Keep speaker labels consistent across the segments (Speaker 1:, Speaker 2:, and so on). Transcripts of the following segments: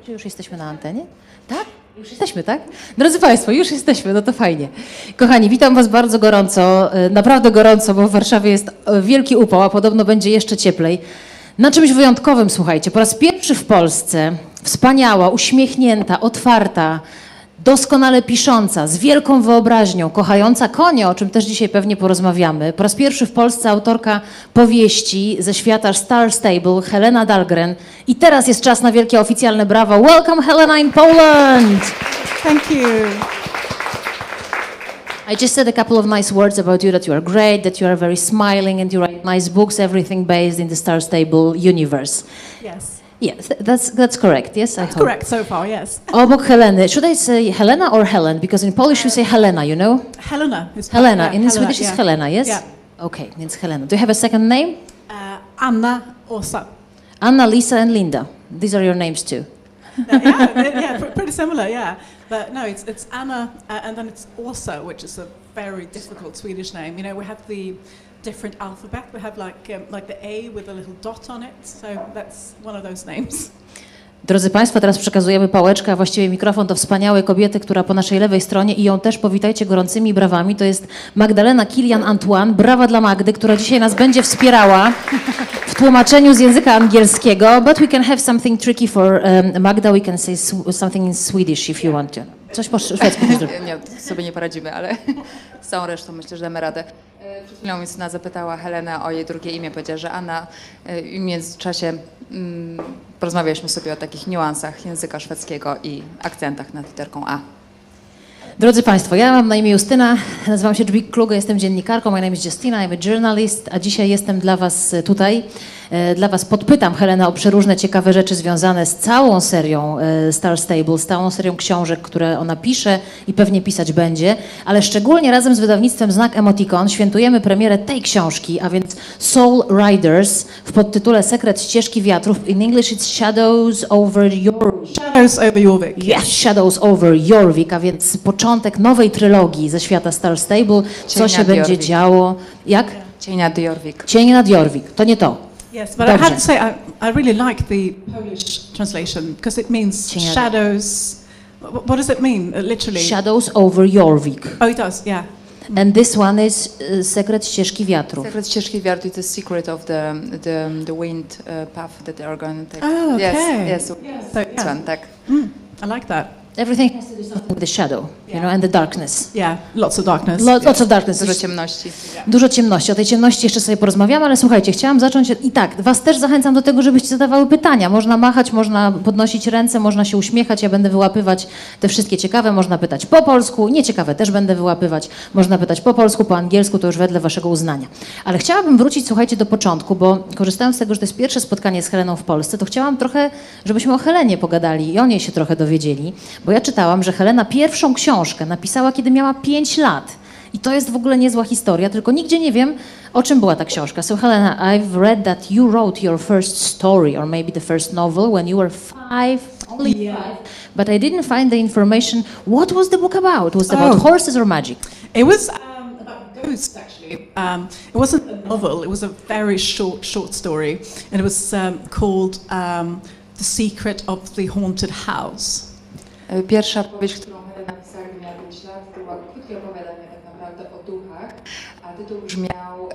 Speaker 1: Czy już jesteśmy na antenie? Tak? Już jesteśmy, tak? Drodzy Państwo, już jesteśmy, no to fajnie. Kochani, witam Was bardzo gorąco, naprawdę gorąco, bo w Warszawie jest wielki upał, a podobno będzie jeszcze cieplej. Na czymś wyjątkowym, słuchajcie, po raz pierwszy w Polsce wspaniała, uśmiechnięta, otwarta, doskonale pisząca, z wielką wyobraźnią, kochająca konie, o czym też dzisiaj pewnie porozmawiamy. Po raz pierwszy w Polsce autorka powieści ze świata Star Stable Helena Dahlgren. I teraz jest czas na wielkie oficjalne brawa. Welcome Helena in Poland!
Speaker 2: Thank you.
Speaker 1: I just said a couple of nice words about you, that you are great, that you are very smiling and you write nice books, everything based in the Star Stable universe.
Speaker 2: Yes.
Speaker 1: Yes, that's correct. Yes, I hope.
Speaker 2: Correct so far, yes.
Speaker 1: Obok Heleny. Should I say Helena or Helen? Because in Polish you say Helena, you know?
Speaker 2: Helena.
Speaker 1: Helena.
Speaker 2: Yeah,
Speaker 1: In
Speaker 2: Helena,
Speaker 1: Swedish it's Helena, yes?
Speaker 2: Yeah.
Speaker 1: Okay, it's Helena. Do you have a second name?
Speaker 2: Anna, Åsa.
Speaker 1: Anna, Lisa and Linda. These are your names too.
Speaker 2: Pretty similar, yeah. But no, it's Anna, and then it's Åsa, which is a very difficult Swedish name. You know, we have the different alphabet. We have like the A with a little dot on it. So that's one of those names.
Speaker 1: Drodzy Państwo, teraz przekazujemy pałeczkę, a właściwie mikrofon do wspaniałej kobiety, która po naszej lewej stronie i ją też powitajcie gorącymi brawami. To jest Magdalena Kilian-Antoine. Brawa dla Magdy, która dzisiaj nas będzie wspierała w tłumaczeniu z języka angielskiego. But we can have something tricky for Magda. We can say something in Swedish if you want to. Coś po szwedzku.
Speaker 3: Nie, sobie nie poradzimy, ale z całą resztą myślę, że damy radę. Przed chwilą mi syna zapytała Helenę o jej drugie imię. Powiedziała, że Anna. W międzyczasie porozmawialiśmy sobie o takich niuansach języka szwedzkiego i akcentach nad literką A.
Speaker 1: Drodzy Państwo, ja mam na imię Justyna, nazywam się Dżbik, Kluge, jestem dziennikarką, my name is Justyna, I'm a journalist, a dzisiaj jestem dla Was tutaj. Dla Was podpytam Helenę o przeróżne ciekawe rzeczy związane z całą serią Star Stable, z całą serią książek, które ona pisze i pewnie pisać będzie, ale szczególnie razem z wydawnictwem Znak Emoticon świętujemy premierę tej książki, a więc Soul Riders w podtytule Sekret ścieżki wiatrów. In English it's Shadows over Jorvik.
Speaker 2: Shadows over Jorvik.
Speaker 1: Yes, Shadows over Jorvik, a więc początek nowej trylogii ze świata Star Stable. Co się będzie działo? Jak?
Speaker 3: Cień nad Jorvik.
Speaker 1: Cień nad Jorvik. To nie to.
Speaker 2: Yes, but I have to say I really like the Polish translation because it means shadows. What does it mean literally?
Speaker 1: Shadows over Jorvik.
Speaker 2: Oh, it does, yeah.
Speaker 1: And this one is Sekret ścieżki wiatrów.
Speaker 3: Sekret ścieżki wiatru is the secret of the wind path that they are going to take.
Speaker 2: Oh, okay.
Speaker 3: Yes.
Speaker 2: So,
Speaker 3: This one, tak.
Speaker 2: I like that.
Speaker 1: Everything has to do something with the shadow, you know, and the darkness.
Speaker 2: Yeah, lots of darkness.
Speaker 1: Lots of darkness.
Speaker 3: Dużo ciemności.
Speaker 1: Dużo ciemności. O tej ciemności jeszcze sobie porozmawiamy, ale słuchajcie, chciałam zacząć i tak, Was też zachęcam do tego, żebyście zadawały pytania. Można machać, można podnosić ręce, można się uśmiechać, ja będę wyłapywać te wszystkie ciekawe, można pytać po polsku, nieciekawe też będę wyłapywać, można pytać po polsku, po angielsku, to już wedle Waszego uznania. Ale chciałabym wrócić, słuchajcie, do początku, bo korzystając z tego, że to jest pierwsze spotkanie z Heleną w Polsce, to chciałam trochę, żebyśmy o Helenie pogadali i o niej się trochę dowiedzieli, bo ja czytałam, że Helena pierwszą książkę napisała, kiedy miała 5 lat. I to jest w ogóle niezła historia, tylko nigdzie nie wiem, o czym była ta książka. So Helena, I've read that you wrote your first story, or maybe the first novel, when you were 5, only 5. But I didn't find the information. What was the book about? Was it about horses or magic?
Speaker 2: It was about ghosts, actually. It wasn't a novel. It was a very short story, and it was called The Secret of the Haunted House.
Speaker 3: Pierwsza powieść, którą Helena napisała, gdy miała 5 lat, to była krótkie opowiadanie tak naprawdę o duchach, a tytuł brzmiał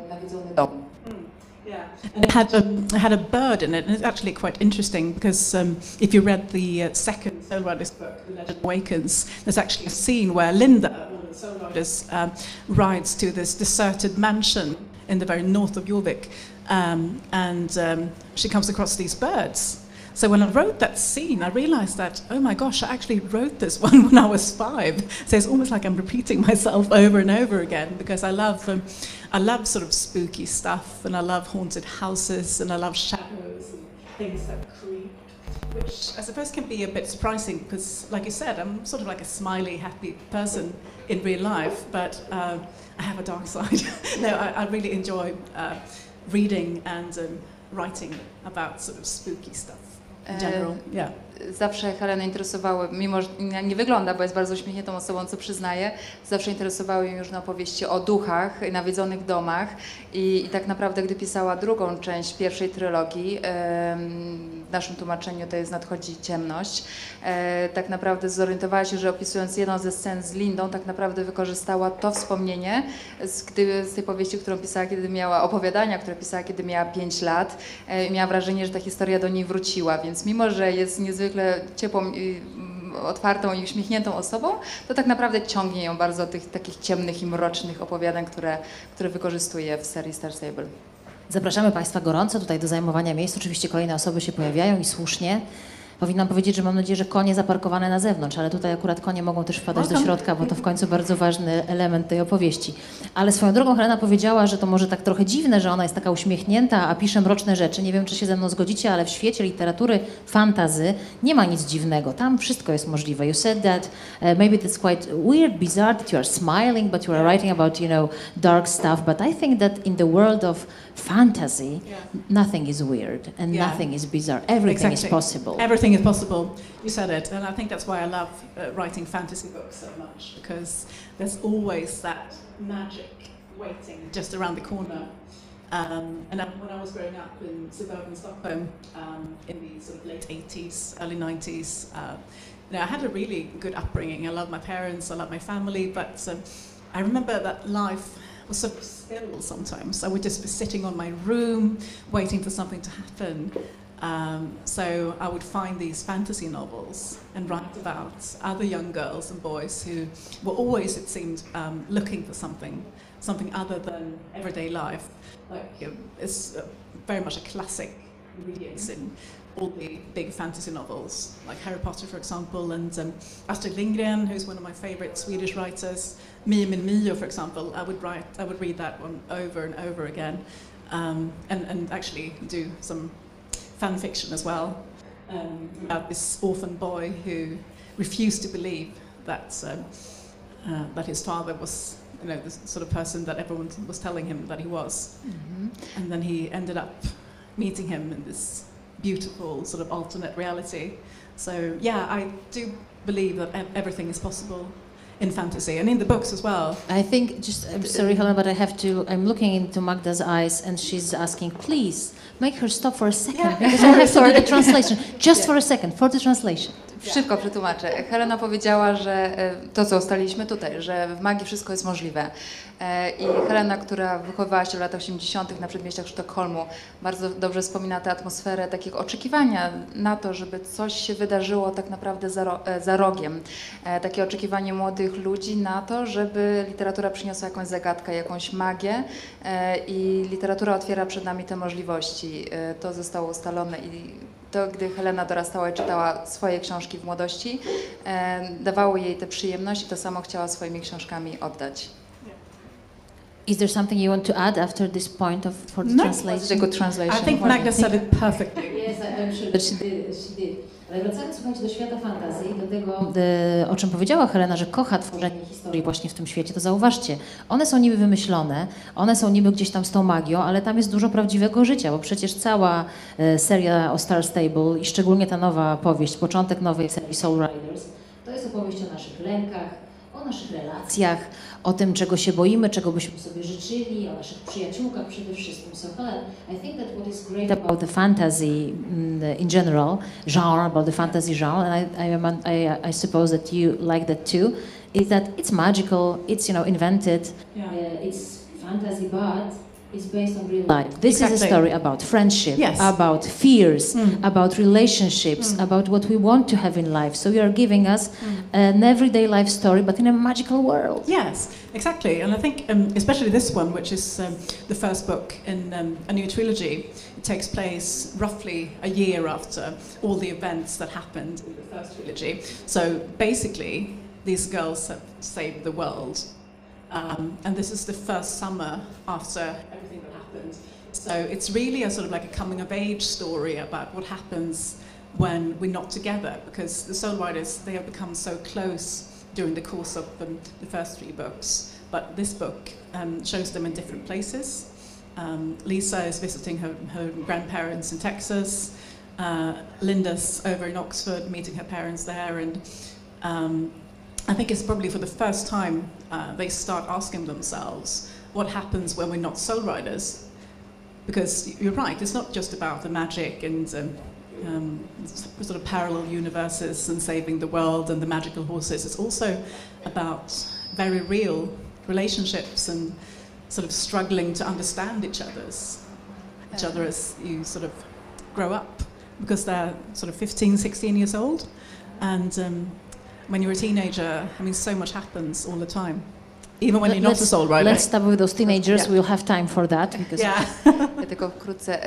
Speaker 3: Nawiedzony dom.
Speaker 2: And it had a bird in it, and it's actually quite interesting because if you read the second Soul Riders book, The Legend Awakens, there's actually a scene where Linda, one of the Soul Riders, rides to this deserted mansion in the very north of Jorvik, and she comes across these birds. So when I wrote that scene, I realized that, oh my gosh, I actually wrote this one when I was 5. So it's almost like I'm repeating myself over and over again because I love sort of spooky stuff, and I love haunted houses, and I love shadows and things that creep, which I suppose can be a bit surprising because, like you said, I'm sort of like a smiley, happy person in real life, but I have a dark side. No, I really enjoy reading and writing about sort of spooky stuff. In general, yeah.
Speaker 3: Zawsze Helenę interesowały, mimo że nie wygląda, bo jest bardzo uśmiechniętą osobą, co przyznaję, zawsze interesowały ją różne opowieści o duchach, nawiedzonych domach i tak naprawdę, gdy pisała drugą część pierwszej trylogii, w naszym tłumaczeniu to jest nadchodzi ciemność. Tak naprawdę zorientowała się, że opisując jedną ze scen z Lindą, tak naprawdę wykorzystała to wspomnienie z tej powieści, którą pisała, kiedy miała opowiadania, które pisała, kiedy miała 5 lat. Miała wrażenie, że ta historia do niej wróciła, więc mimo, że jest niezwykle ciepłą, otwartą i uśmiechniętą osobą, to tak naprawdę ciągnie ją bardzo do tych takich ciemnych i mrocznych opowiadań, które wykorzystuje w serii Star Stable.
Speaker 1: Zapraszamy Państwa gorąco tutaj do zajmowania miejsc. Oczywiście kolejne osoby się pojawiają i słusznie. Powinnam powiedzieć, że mam nadzieję, że konie zaparkowane na zewnątrz, ale tutaj akurat konie mogą też wpadać do środka, bo to w końcu bardzo ważny element tej opowieści. Ale swoją drogą Helena powiedziała, że to może tak trochę dziwne, że ona jest taka uśmiechnięta, a pisze mroczne rzeczy. Nie wiem, czy się ze mną zgodzicie, ale w świecie literatury fantasy nie ma nic dziwnego. Tam wszystko jest możliwe. You said that maybe that's quite weird, bizarre that you are smiling, but you are writing about, you know, dark stuff. But I think that in the world of fantasy, nothing is weird and nothing is bizarre. Everything is possible.
Speaker 2: Everything is possible. You said it, and I think that's why I love writing fantasy books so much, because there's always that magic waiting just around the corner. And when I was growing up in suburban Stockholm in the sort of late 80s, early 90s, you know, I had a really good upbringing. I loved my parents, I loved my family, but I remember that life was so still sometimes. I would just be sitting on my room, waiting for something to happen. So I would find these fantasy novels and write about other young girls and boys who were always, it seemed, looking for something other than everyday life. Like, you know, it's very much a classic ingredients in all the big fantasy novels, like Harry Potter, for example, and Astrid Lindgren, who's one of my favorite Swedish writers. Mio min Mio, for example, I would read that one over and over again, and actually do some fan fiction as well, about this orphan boy who refused to believe that that his father was, you know, the sort of person that everyone was telling him that he was. Mm-hmm. And then he ended up meeting him in this beautiful sort of alternate reality. So yeah, I do believe that everything is possible in fantasy and in the books as well.
Speaker 1: I think, I'm sorry, Helena, but I'm looking into Magda's eyes and she's asking, please make her stop for a second because I have to do the translation. Just for a second, for the translation.
Speaker 3: Szybko przetłumaczę. Helena powiedziała, że to, co ustaliliśmy tutaj, że w magii wszystko jest możliwe. I Helena, która wychowywała się w latach 80. na przedmieściach Sztokholmu, bardzo dobrze wspomina tę atmosferę takiego oczekiwania na to, żeby coś się wydarzyło tak naprawdę za rogiem. Takie oczekiwanie młodych ludzi na to, żeby literatura przyniosła jakąś zagadkę, jakąś magię i literatura otwiera przed nami te możliwości. To zostało ustalone i to, gdy Helena dorastała i czytała swoje książki w młodości, dawało jej tę przyjemność i to samo chciała swoimi książkami oddać.
Speaker 1: Is there something you want to add after this point for the translation?
Speaker 3: It's a good translation.
Speaker 2: I think Magda said it perfectly.
Speaker 1: Yes, I'm sure that she did. Ale wracając, słuchajcie, do świata fantazji, do tego, o czym powiedziała Helena, że kocha tworzenie historii właśnie w tym świecie, to zauważcie, one są niby wymyślone, one są niby gdzieś tam z tą magią, ale tam jest dużo prawdziwego życia, bo przecież cała seria o Star Stable i szczególnie ta nowa powieść, początek nowej serii Soul Riders, to jest opowieść o naszych lękach, o naszych relacjach, o tym, czego się boimy, czego byśmy sobie życzyli, o naszych przyjaciółkach przede wszystkim. So Helen, I think that what is great about the fantasy in general, about the fantasy genre, and I suppose that you like that too, is that it's magical, it's, you know, invented, it's fantasy, but it's based on real life. This is a story about friendship, about fears, about relationships, about what we want to have in life. So you are giving us an everyday life story, but in a magical world.
Speaker 2: Yes, exactly. And I think especially this one, which is the first book in a new trilogy, it takes place roughly a year after all the events that happened in the first trilogy. So basically, these girls have saved the world. And this is the first summer after everything that happened. So it's really a sort of like a coming of age story about what happens when we're not together, because the Soul Riders, they have become so close during the course of the first 3 books. But this book shows them in different places. Lisa is visiting her grandparents in Texas. Linda's over in Oxford, meeting her parents there, and I think it's probably for the first time they start asking themselves what happens when we're not Soul Riders. Because you're right, it's not just about the magic and sort of parallel universes and saving the world and the magical horses. It's also about very real relationships and sort of struggling to understand each other as you sort of grow up, because they're sort of 15, 16 years old, and when you're a teenager, I mean, so much happens all the time. Even when you're not a soul rider.
Speaker 1: Let's stop with those teenagers.
Speaker 2: Yeah.
Speaker 1: We'll have time for that. Because
Speaker 3: Ja tylko wkrótce.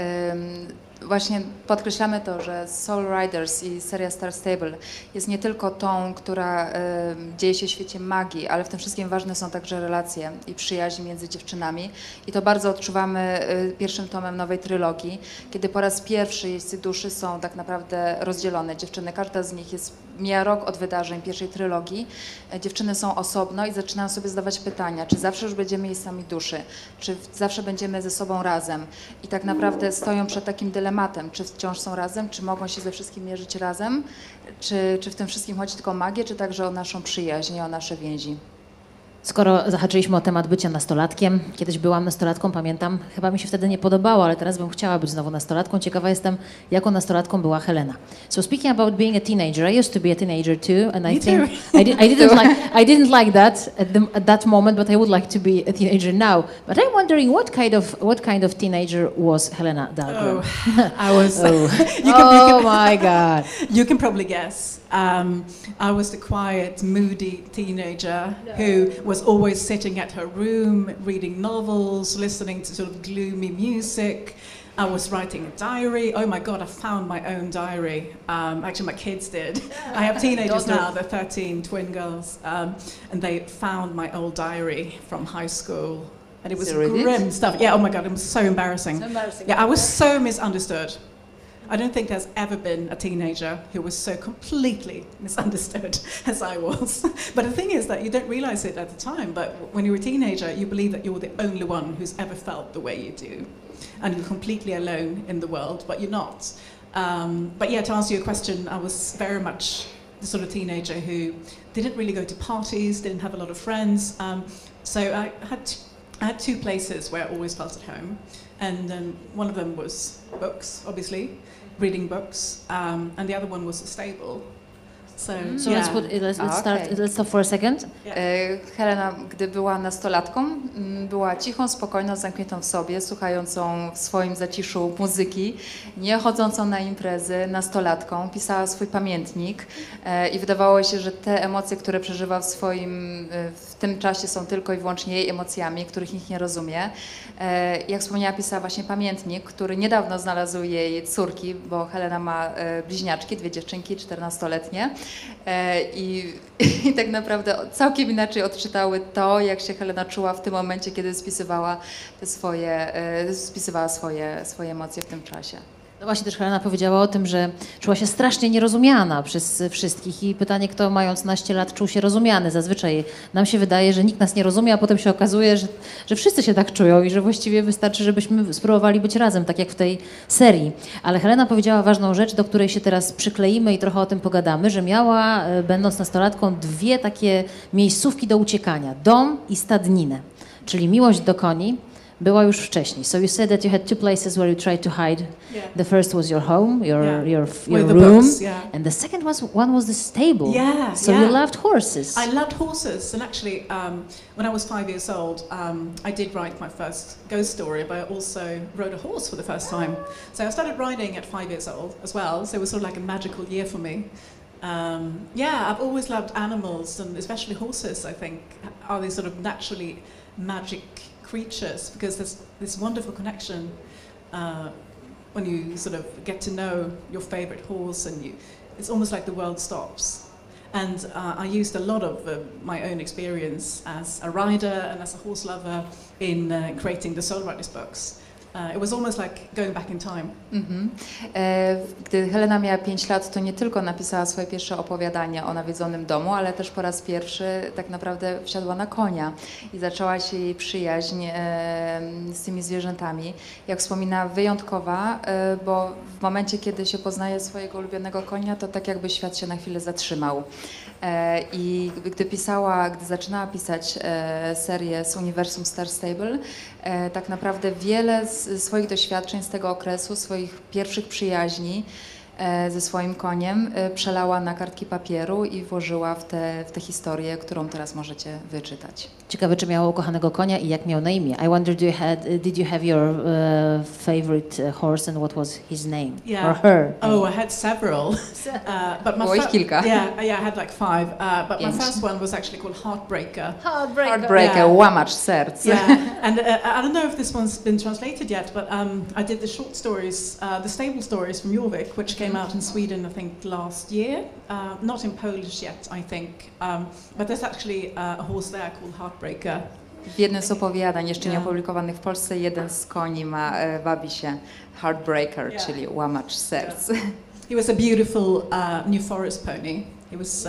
Speaker 3: Właśnie podkreślamy to, że Soul Riders i seria Star Stable jest nie tylko tą, która dzieje się w świecie magii, ale w tym wszystkim ważne są także relacje i przyjaźń między dziewczynami. I to bardzo odczuwamy pierwszym tomem nowej trylogii, kiedy po raz pierwszy jeźdźcy duszy są tak naprawdę rozdzielone. Dziewczyny, każda z nich mija rok od wydarzeń pierwszej trylogii. Dziewczyny są osobno i zaczynają sobie zadawać pytania, czy zawsze już będziemy jeźdźcami duszy, czy zawsze będziemy ze sobą razem. I tak naprawdę stoją przed takim dylematem, czy wciąż są razem, czy mogą się ze wszystkim mierzyć razem, czy w tym wszystkim chodzi tylko o magię, czy także o naszą przyjaźń i o nasze więzi.
Speaker 1: Skoro zahaczyliśmy o temat bycia nastolatkiem, kiedyś byłam nastolatką, pamiętam, chyba mi się wtedy nie podobało, ale teraz bym chciała być znowu nastolatką. Ciekawa jestem, jaką nastolatką była Helena. So speaking about being a teenager, I used to be a teenager too, and I think I didn't like that at that moment, but I would like to be a teenager now. But I'm wondering what kind of teenager was Helena Dahlgren?
Speaker 2: Oh, I was.
Speaker 1: My God!
Speaker 2: You can probably guess. I was the quiet, moody teenager who was always sitting at her room, reading novels, listening to sort of gloomy music. I was writing a diary. Oh my God, I found my own diary. Actually, my kids did. I have teenagers now, they're 13, twin girls, and they found my old diary from high school. And it was grim stuff. Yeah, oh my God, it was so embarrassing. Yeah, I was so misunderstood. I don't think there's ever been a teenager who was so completely misunderstood as I was. But the thing is that you don't realize it at the time, but when you're a teenager, you believe that you're the only one who's ever felt the way you do. And you're completely alone in the world, but you're not. But yeah, to answer your question, I was very much the sort of teenager who didn't really go to parties, didn't have a lot of friends. So I had two places where I always felt at home. And one of them was books, obviously, reading books, and the other one was a stable. So yeah.
Speaker 1: Let's stop for a second.
Speaker 3: Helena, gdy była nastolatką, była cichą, spokojną, zamkniętą w sobie, słuchającą w swoim zaciszu muzyki, nie chodzącą na imprezy, nastolatką, pisała swój pamiętnik i wydawało się, że te emocje, które przeżywa w tym czasie są tylko i wyłącznie jej emocjami, których nikt nie rozumie. Jak wspomniała, pisała właśnie pamiętnik, który niedawno znalazł jej córki, bo Helena ma bliźniaczki, 2 dziewczynki, 14-letnie. I tak naprawdę całkiem inaczej odczytały to, jak się Helena czuła w tym momencie, kiedy spisywała swoje emocje w tym czasie.
Speaker 1: No właśnie też Helena powiedziała o tym, że czuła się strasznie nierozumiana przez wszystkich i pytanie, kto mając naście lat czuł się rozumiany. Zazwyczaj nam się wydaje, że nikt nas nie rozumie, a potem się okazuje, że wszyscy się tak czują i że właściwie wystarczy, żebyśmy spróbowali być razem, tak jak w tej serii. Ale Helena powiedziała ważną rzecz, do której się teraz przykleimy i trochę o tym pogadamy, że miała, będąc nastolatką, 2 takie miejscówki do uciekania. Dom i stadninę, czyli miłość do koni. Była już wcześniej. So you said that you had 2 places where you tried to hide.
Speaker 2: Yeah.
Speaker 1: The first was your home, your
Speaker 2: With the
Speaker 1: room,
Speaker 2: books, yeah.
Speaker 1: and the second one was the stable.
Speaker 2: Yeah,
Speaker 1: so you loved horses.
Speaker 2: I loved horses, and actually, when I was 5 years old, I did write my first ghost story, but I also rode a horse for the first time. So I started riding at 5 years old as well. So it was sort of like a magical year for me. Yeah, I've always loved animals, and especially horses. I think are these sort of naturally magic creatures, because there's this wonderful connection when you sort of get to know your favorite horse, and it's almost like the world stops. And I used a lot of my own experience as a rider and as a horse lover in creating the Soul Riders books. It was almost like going back in time.
Speaker 3: Gdy Helena miała 5 lat, to nie tylko napisała swoje pierwsze opowiadanie o nawiedzonym domu, ale też po raz pierwszy tak naprawdę wsiadła na konia i zaczęła się jej przyjaźń z tymi zwierzętami. Jak wspominała, wyjątkowa, bo w momencie, kiedy się poznaje swojego ulubionego konia, to tak jakby świat się na chwilę zatrzymał. I gdy zaczynała pisać serię z uniwersum Star Stable, tak naprawdę wiele z swoich doświadczeń z tego okresu, swoich pierwszych przyjaźni ze swoim koniem, przelała na kartki papieru i włożyła w tę historię, którą teraz możecie wyczytać.
Speaker 1: Ciekawe, czy miała ukochanego konia i jak miał na imię. I wonder, did you have your favorite horse and what was his name? Or her?
Speaker 2: Oh, I had several. But my
Speaker 3: Było ich kilka.
Speaker 2: Yeah, I had like 5. But my
Speaker 3: Pięć.
Speaker 2: first one was actually called Heartbreaker.
Speaker 3: Heartbreaker,
Speaker 2: Yeah.
Speaker 3: łamacz serc.
Speaker 2: Yeah, and I don't know if this one's been translated yet, but I did the short stories, the stable stories from Jorvik, which came out in Sweden, I think, last year. Not in Polish yet, I think. But there's actually a horse there called Heartbreaker.
Speaker 3: W jednym z opowiadań, jeszcze nie opublikowanych w Polsce, jeden z koni wabi się Heartbreaker, czyli łamacz serc.
Speaker 2: He was a beautiful New Forest pony. He was,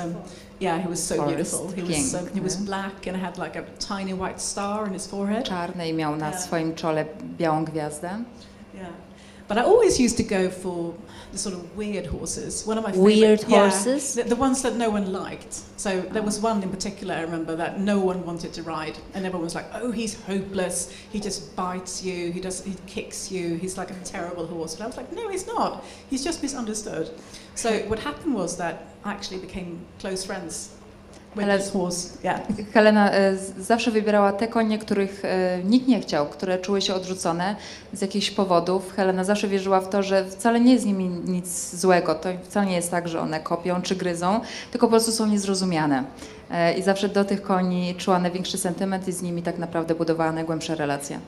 Speaker 2: he was so
Speaker 3: Forest
Speaker 2: beautiful. He was black and had like a tiny white star on his forehead.
Speaker 3: Czarny i miał na swoim czole białą gwiazdę.
Speaker 2: Yeah. But I always used to go for the sort of weird horses. One of my
Speaker 1: Weird
Speaker 2: favorite,
Speaker 1: horses?
Speaker 2: the ones that no one liked. So there was one in particular I remember that no one wanted to ride, and everyone was like, "Oh, he's hopeless. He just bites you. He kicks you. He's like a terrible horse." But I was like, "No, he's not. He's just misunderstood." So what happened was that I actually became close friends with this horse. Yeah.
Speaker 3: Helena zawsze wybierała te konie, których nikt nie chciał, które czuły się odrzucone z jakichś powodów. Helena zawsze wierzyła w to, że wcale nie jest z nimi nic złego. To wcale nie jest tak, że one kopią czy gryzą, tylko po prostu są niezrozumiane. I zawsze do tych koni czuła największy sentyment i z nimi tak naprawdę budowała najgłębsze relacje.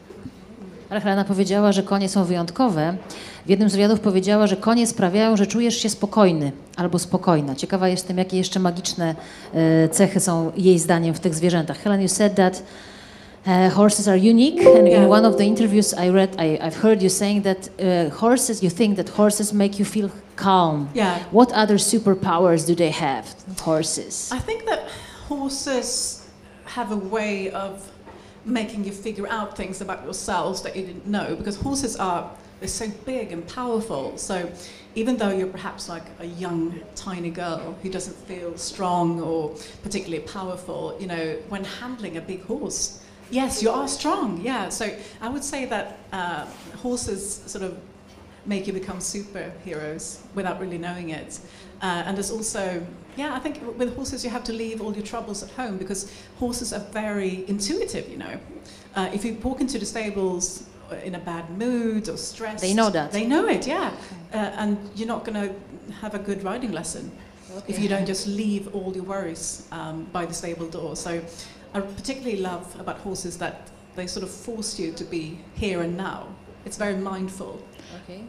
Speaker 1: Ale Helena powiedziała, że konie są wyjątkowe. W jednym z wywiadów powiedziała, że konie sprawiają, że czujesz się spokojny albo spokojna. Ciekawa jestem, jakie jeszcze magiczne cechy są jej zdaniem w tych zwierzętach. Helen, you said that horses are unique, and in one of the interviews I've heard you saying that you think that horses make you feel calm.
Speaker 2: Yeah.
Speaker 1: What other superpowers do they have, horses?
Speaker 2: I think that horses have a way of making you figure out things about yourselves that you didn't know, because horses they're so big and powerful. So even though you're perhaps like a young, tiny girl who doesn't feel strong or particularly powerful, you know, when handling a big horse, yes, you are strong. Yeah. So I would say that horses sort of make you become superheroes without really knowing it. And there's also, I think with horses you have to leave all your troubles at home, because horses are very intuitive, you know. If you walk into the stables in a bad mood or stressed,
Speaker 1: they know that.
Speaker 2: They know it, yeah. And you're not going to have a good riding lesson if you don't just leave all your worries by the stable door. So I particularly love about horses that they sort of force you to be here and now. It's very mindful.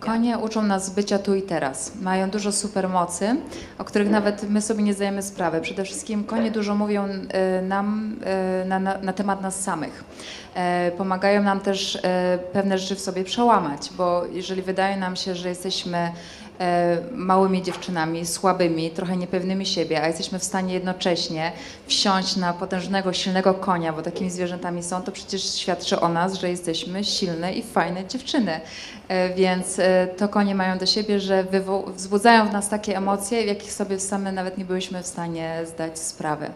Speaker 3: Konie uczą nas bycia tu i teraz. Mają dużo supermocy, o których nawet my sobie nie zdajemy sprawy. Przede wszystkim konie dużo mówią nam na temat nas samych. Pomagają nam też pewne rzeczy w sobie przełamać, bo jeżeli wydaje nam się, że jesteśmy małymi dziewczynami, słabymi, trochę niepewnymi siebie, a jesteśmy w stanie jednocześnie wsiąść na potężnego, silnego konia, bo takimi zwierzętami są, to przecież świadczy o nas, że jesteśmy silne i fajne dziewczyny. Więc to konie mają do siebie, że wzbudzają w nas takie emocje, jakich sobie same nawet nie byliśmy w stanie zdać sprawy.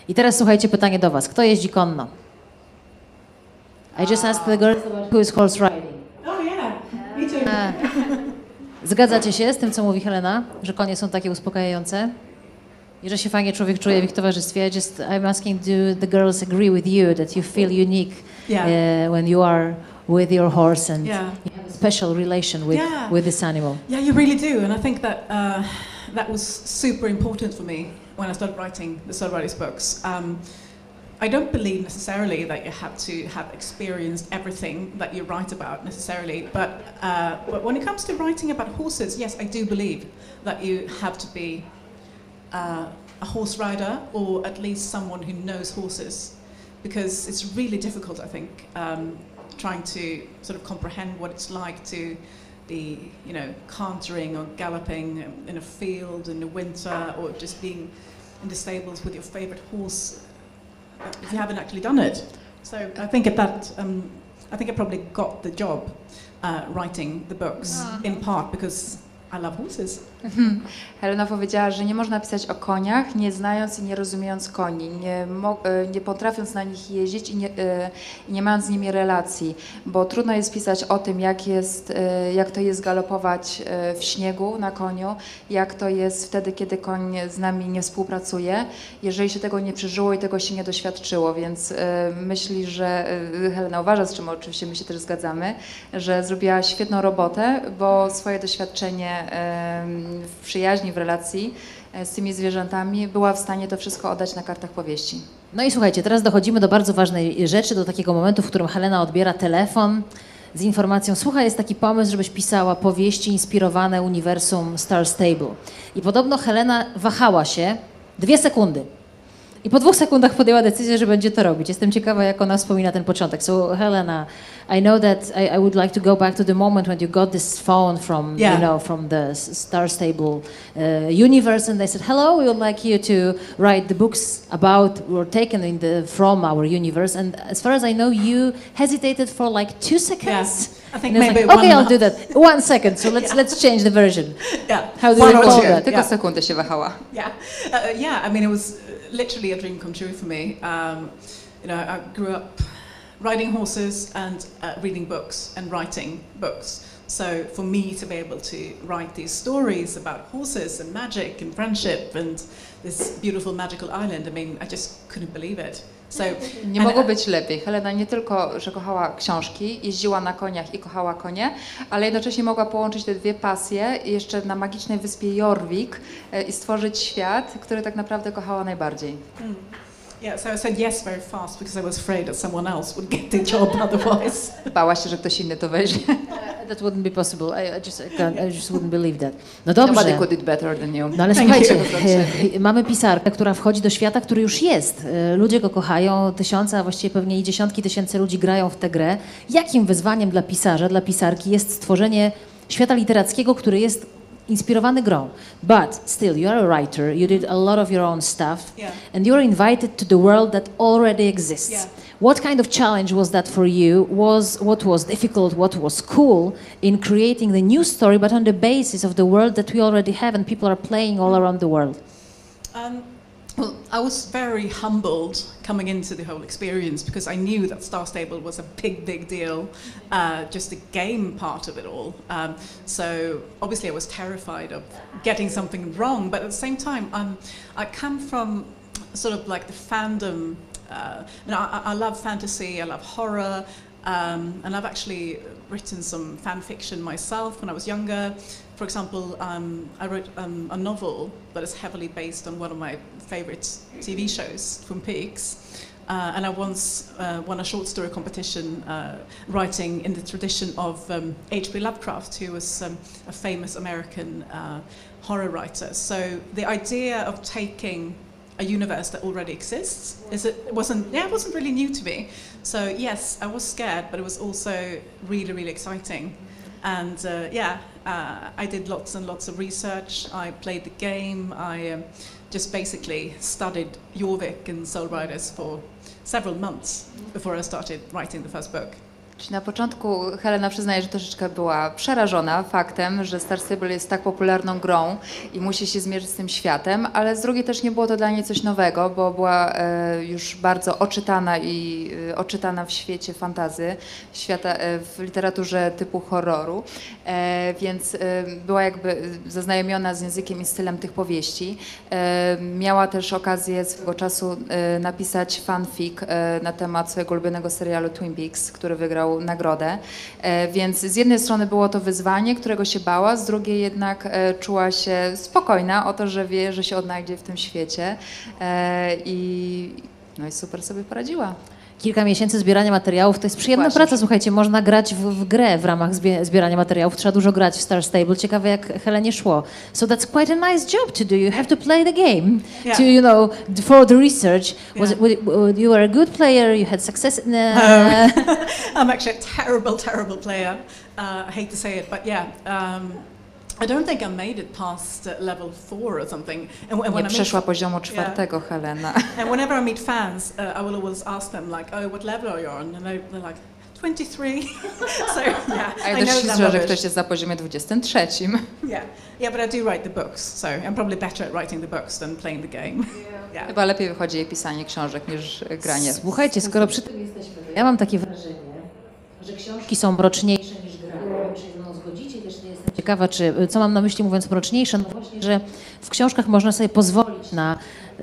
Speaker 1: I teraz słuchajcie, pytanie do was. Kto jeździ konno? I just asked the girls about who is horse riding.
Speaker 2: Oh yeah, me too.
Speaker 1: Zgadzacie się z tym, co mówi Helena, że konie są takie uspokajające i że się fajnie człowiek czuje w ich towarzystwie? I'm asking, do the girls agree with you that you feel unique when you are with your horse and you have a special relation with this animal?
Speaker 2: Yeah, you really do, and I think that that was super important for me when I started writing the Soul Riders books. I don't believe necessarily that you have to have experienced everything that you write about necessarily, but when it comes to writing about horses, yes, I do believe that you have to be a horse rider, or at least someone who knows horses, because it's really difficult, I think, trying to sort of comprehend what it's like to be, you know, cantering or galloping in a field in the winter, or just being in the stables with your favorite horse if you haven't actually done it. So I think I think I probably got the job writing the books in part because I love horses.
Speaker 3: Helena powiedziała, że nie można pisać o koniach, nie znając i nie rozumiejąc koni, nie potrafiąc na nich jeździć i nie mając z nimi relacji, bo trudno jest pisać o tym, jak to jest galopować w śniegu na koniu, jak to jest wtedy, kiedy koń z nami nie współpracuje, jeżeli się tego nie przeżyło i tego się nie doświadczyło, więc myśli, że Helena uważa, z czym oczywiście my się też zgadzamy, że zrobiła świetną robotę, bo swoje doświadczenie w przyjaźni, w relacji z tymi zwierzętami była w stanie to wszystko oddać na kartach powieści.
Speaker 1: No i słuchajcie, teraz dochodzimy do bardzo ważnej rzeczy, do takiego momentu, w którym Helena odbiera telefon z informacją: słuchaj, jest taki pomysł, żebyś pisała powieści inspirowane uniwersum Star Stable. I podobno Helena wahała się 2 sekundy. I po 2 sekundach podjęła decyzję, że będzie to robić. Jestem ciekawa, jak ona wspomina ten początek. So Helena, I know that I would like to go back to the moment when you got this phone from, you know, from the Star Stable universe, and they said, hello, we would like you to write the books about, were taken from our universe. And as far as I know, you hesitated for like 2 seconds.
Speaker 2: Yeah. I think
Speaker 1: and
Speaker 2: maybe
Speaker 1: like, okay, I'll
Speaker 2: one
Speaker 1: do that. 1 second, so let's change the version.
Speaker 2: Yeah.
Speaker 1: How do you recall that?
Speaker 3: Tylko sekundę się wahała.
Speaker 2: Yeah, I mean, it was literally a dream come true for me. You know, I grew up riding horses and reading books and writing books. So for me to be able to write these stories about horses and magic and friendship and this beautiful magical island, I mean, I just couldn't believe it. So,
Speaker 3: nie mogło być lepiej. Helena nie tylko, że kochała książki, jeździła na koniach i kochała konie, ale jednocześnie mogła połączyć te 2 pasje jeszcze na magicznej wyspie Jorvik i stworzyć świat, który tak naprawdę kochała najbardziej.
Speaker 2: Yeah, so I said yes very fast because I was afraid that someone else would get the job otherwise.
Speaker 3: Bała się, że ktoś inny to weźmie.
Speaker 1: That wouldn't be possible. I just wouldn't believe that. No dobrze.
Speaker 3: Nobody could it better than you.
Speaker 1: No ale słuchajcie, mamy pisarkę, która wchodzi do świata, który już jest. Ludzie go kochają, tysiące, a właściwie pewnie i dziesiątki tysięcy ludzi grają w tę grę. Jakim wyzwaniem dla pisarza, dla pisarki jest stworzenie świata literackiego, który jest inspirowany grą? But still, you are a writer, you did a lot of your own stuff, and you're invited to the world that already exists.
Speaker 2: Yeah.
Speaker 1: What kind of challenge was that for you? What was difficult, what was cool in creating the new story, but on the basis of the world that we already have and people are playing all around the world?
Speaker 2: Well, I was very humbled coming into the whole experience because I knew that Star Stable was a big deal, just the game part of it all. So obviously I was terrified of getting something wrong, but at the same time, I come from sort of like the fandom. I love fantasy, I love horror, and I've actually written some fan fiction myself when I was younger. For example, I wrote a novel that is heavily based on one of my favorite TV shows, Twin Peaks. And I once won a short story competition writing in the tradition of H.P. Lovecraft, who was a famous American horror writer. So the idea of taking a universe that already exists wasn't really new to me. So yes, I was scared, but it was also really exciting. And I did lots and lots of research. I played the game. I just basically studied Jorvik and Soul Riders for several months before I started writing the first book.
Speaker 3: Czyli na początku Helena przyznaje, że troszeczkę była przerażona faktem, że Star Stable jest tak popularną grą i musi się zmierzyć z tym światem, ale z drugiej też nie było to dla niej coś nowego, bo była już bardzo oczytana w świecie fantasy, w literaturze typu horroru, więc była jakby zaznajomiona z językiem i stylem tych powieści. Miała też okazję swego czasu napisać fanfic na temat swojego ulubionego serialu Twin Peaks, który wygrał nagrodę, więc z jednej strony było to wyzwanie, którego się bała, z drugiej jednak czuła się spokojna o to, że wie, że się odnajdzie w tym świecie i super sobie poradziła.
Speaker 1: Kilka miesięcy zbierania materiałów to jest przyjemna praca, słuchajcie, można grać w grę w ramach zbierania materiałów, trzeba dużo grać w Star Stable, ciekawe jak Helenie szło. So that's quite a nice job to do, you have to play the game, to, for the research. You were a good player, you had success?
Speaker 2: I'm actually a terrible player, I hate to say it, but I don't think I made it past level 4 or something. And
Speaker 3: nie przeszła poziomu 4, Helena.
Speaker 2: And whenever I meet fans, I will always ask them like, "Oh, what level are you on?" And they're like, 23. So yeah,
Speaker 3: A ja
Speaker 2: I
Speaker 3: też
Speaker 2: know
Speaker 3: się
Speaker 2: that
Speaker 3: czuję, że
Speaker 2: rubbish.
Speaker 3: ktoś jest na poziomie 23.
Speaker 2: Yeah, but I do write the books, so I'm probably better at writing the books than playing the game. Yeah.
Speaker 3: Chyba lepiej wychodzi jej pisanie książek niż granie.
Speaker 1: Słuchajcie, skoro przy tym jesteśmy, to ja mam takie wrażenie, że książki są mroczniejsze niż gra. Nie wiem, czy się ze mną zgodzicie, też nie jestem ciekawa, co mam na myśli mówiąc mroczniejsze. No właśnie, że w książkach można sobie pozwolić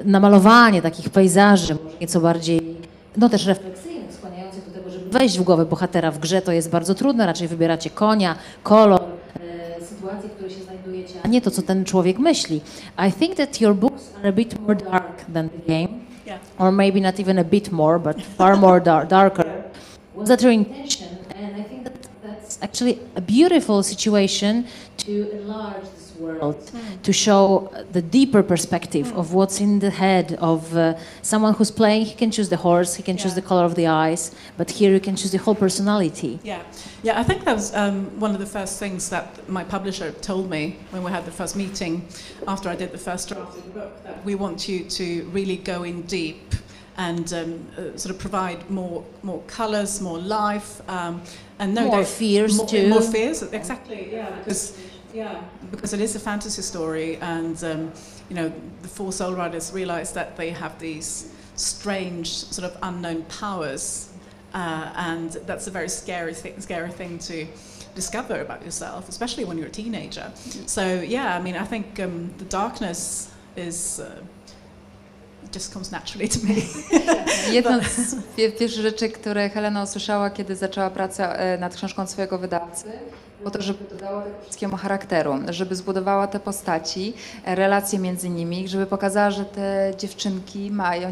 Speaker 1: na malowanie takich pejzaży, może nieco bardziej, no też refleksyjnych, skłaniających do tego, żeby wejść w głowę bohatera. W grze to jest bardzo trudne, raczej wybieracie konia, kolor, sytuacje, w której się znajdujecie, a nie to, co ten człowiek myśli. I think that your books are a bit more dark than the game.
Speaker 2: Yeah.
Speaker 1: Or maybe not even a bit more, but far more darker. Was that your intention? And I think that's actually a beautiful situation to enlarge this world, to show the deeper perspective of what's in the head of someone who's playing. He can choose the horse, he can choose the color of the eyes, but here you can choose the whole personality.
Speaker 2: Yeah. I think that was one of the first things that my publisher told me when we had the first meeting after I did the first draft of the book, that we want you to really go in deep and sort of provide more colours, more life, and no
Speaker 1: more
Speaker 2: doubt
Speaker 1: fears too.
Speaker 2: More fears, exactly. Because it is a fantasy story, and the four soul riders realize that they have these strange sort of unknown powers, and that's a very scary thing to discover about yourself, especially when you're a teenager. So yeah, I mean, I think the darkness is. Just comes naturally to me.
Speaker 3: Jedna z pierwszych rzeczy, które Helena usłyszała, kiedy zaczęła pracę nad książką swojego wydawcy, było to, żeby dodała temu wszystkiemu charakteru, żeby zbudowała te postaci, relacje między nimi, żeby pokazała, że te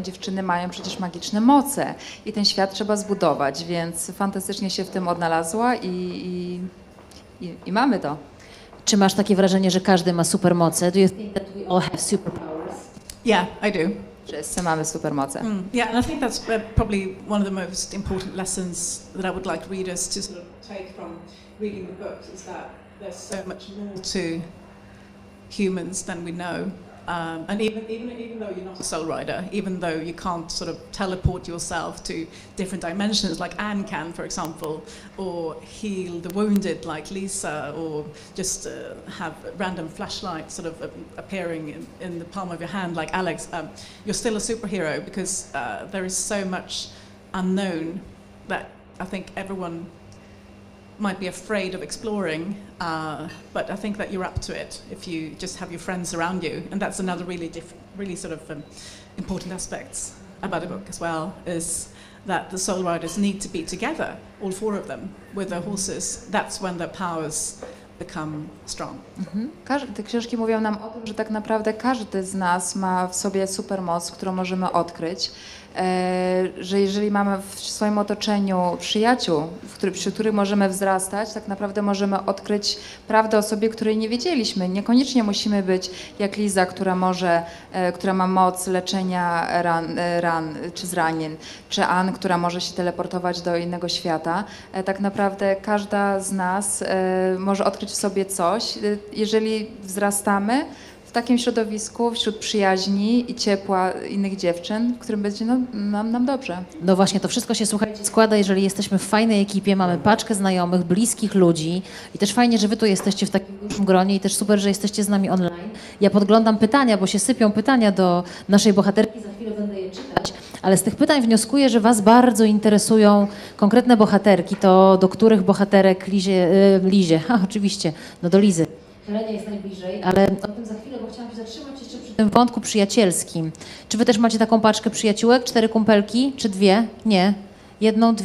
Speaker 3: dziewczyny mają przecież magiczne moce i ten świat trzeba zbudować, więc fantastycznie się w tym odnalazła i mamy to.
Speaker 1: Czy masz takie wrażenie, że każdy ma supermoce? Do you think that we all have superpowers?
Speaker 2: Yeah, I do.
Speaker 3: Wszyscy mamy supermoce.
Speaker 2: Yeah, and I think that's probably one of the most important lessons that I would like readers to sort of take from reading the books, is that there's so much more to humans than we know. And even though you're not a soul rider, even though you can't sort of teleport yourself to different dimensions like Anne can, for example, or heal the wounded like Lisa, or just have random flashlights sort of appearing in the palm of your hand like Alex, you're still a superhero, because there is so much unknown that I think everyone might be afraid of exploring, but I think that you're up to it if you just have your friends around you, and that's another really sort of important aspects about the book as well, is that the soul riders need to be together, all four of them, with their horses. That's when their powers become strong.
Speaker 3: Te książki mówią nam o tym, że tak naprawdę każdy z nas ma w sobie supermoc, którą możemy odkryć. Że jeżeli mamy w swoim otoczeniu przyjaciół, przy których możemy wzrastać, tak naprawdę możemy odkryć prawdę o sobie, której nie wiedzieliśmy. Niekoniecznie musimy być jak Liza, która ma moc leczenia ran czy zranień, czy Ann, która może się teleportować do innego świata. Tak naprawdę każda z nas może odkryć w sobie coś, jeżeli wzrastamy w takim środowisku, wśród przyjaźni i ciepła innych dziewczyn, w którym będzie nam dobrze.
Speaker 1: No właśnie, to wszystko się, słuchajcie, składa, jeżeli jesteśmy w fajnej ekipie, mamy paczkę znajomych, bliskich ludzi i też fajnie, że wy tu jesteście w takim dużym gronie i też super, że jesteście z nami online. Ja podglądam pytania, bo się sypią pytania do naszej bohaterki, za chwilę będę je czytać, ale z tych pytań wnioskuję, że was bardzo interesują konkretne bohaterki, to do których bohaterek Lizie, oczywiście, no do Lizy. Helenie jest najbliżej, ale o tym za chwilę, bo chciałam się zatrzymać jeszcze przy tym wątku przyjacielskim. Czy wy też macie taką paczkę przyjaciółek? 4 kumpelki? Czy 2? Nie. 1, 2?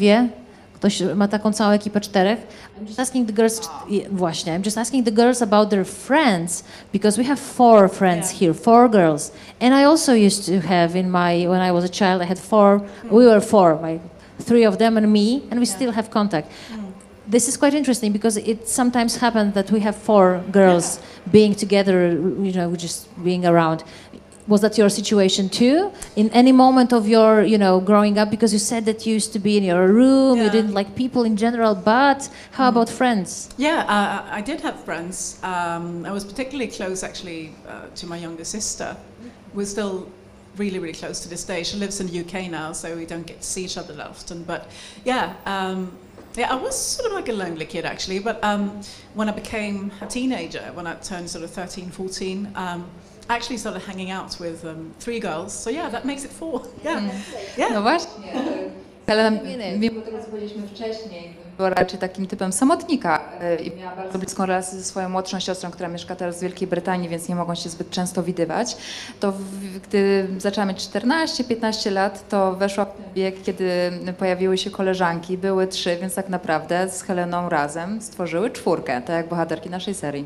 Speaker 1: Ktoś ma taką całą ekipę 4? I'm just asking the girls, właśnie, I'm just asking the girls about their friends, because we have 4 friends here, 4 girls. And I also used to have when I was a child, I had 4, we were 4, 3 of them and me, and we still have contact. This is quite interesting because it sometimes happens that we have 4 girls being together, just being around. Was that your situation too? In any moment of your, growing up? Because you said that you used to be in your room, you didn't like people in general, but how about friends?
Speaker 2: Yeah, I did have friends. I was particularly close, actually, to my younger sister. We're still really, really close to this day. She lives in the UK now, so we don't get to see each other that often. But yeah, Yeah, I was sort of like a lonely kid actually, but when I became a teenager, when I turned sort of 13, 14, I actually started hanging out with 3 girls. So yeah, that makes it 4. Yeah. Yeah.
Speaker 3: No właśnie. Helena, mimo tego, co powiedzieliśmy wcześniej, była raczej takim typem samotnika i miała bardzo bliską relację ze swoją młodszą siostrą, która mieszka teraz w Wielkiej Brytanii, więc nie mogą się zbyt często widywać. To gdy zaczęła mieć 14-15 lat, to weszła w ten wiek, kiedy pojawiły się koleżanki, były 3, więc tak naprawdę z Heleną razem stworzyły 4, tak jak bohaterki naszej serii.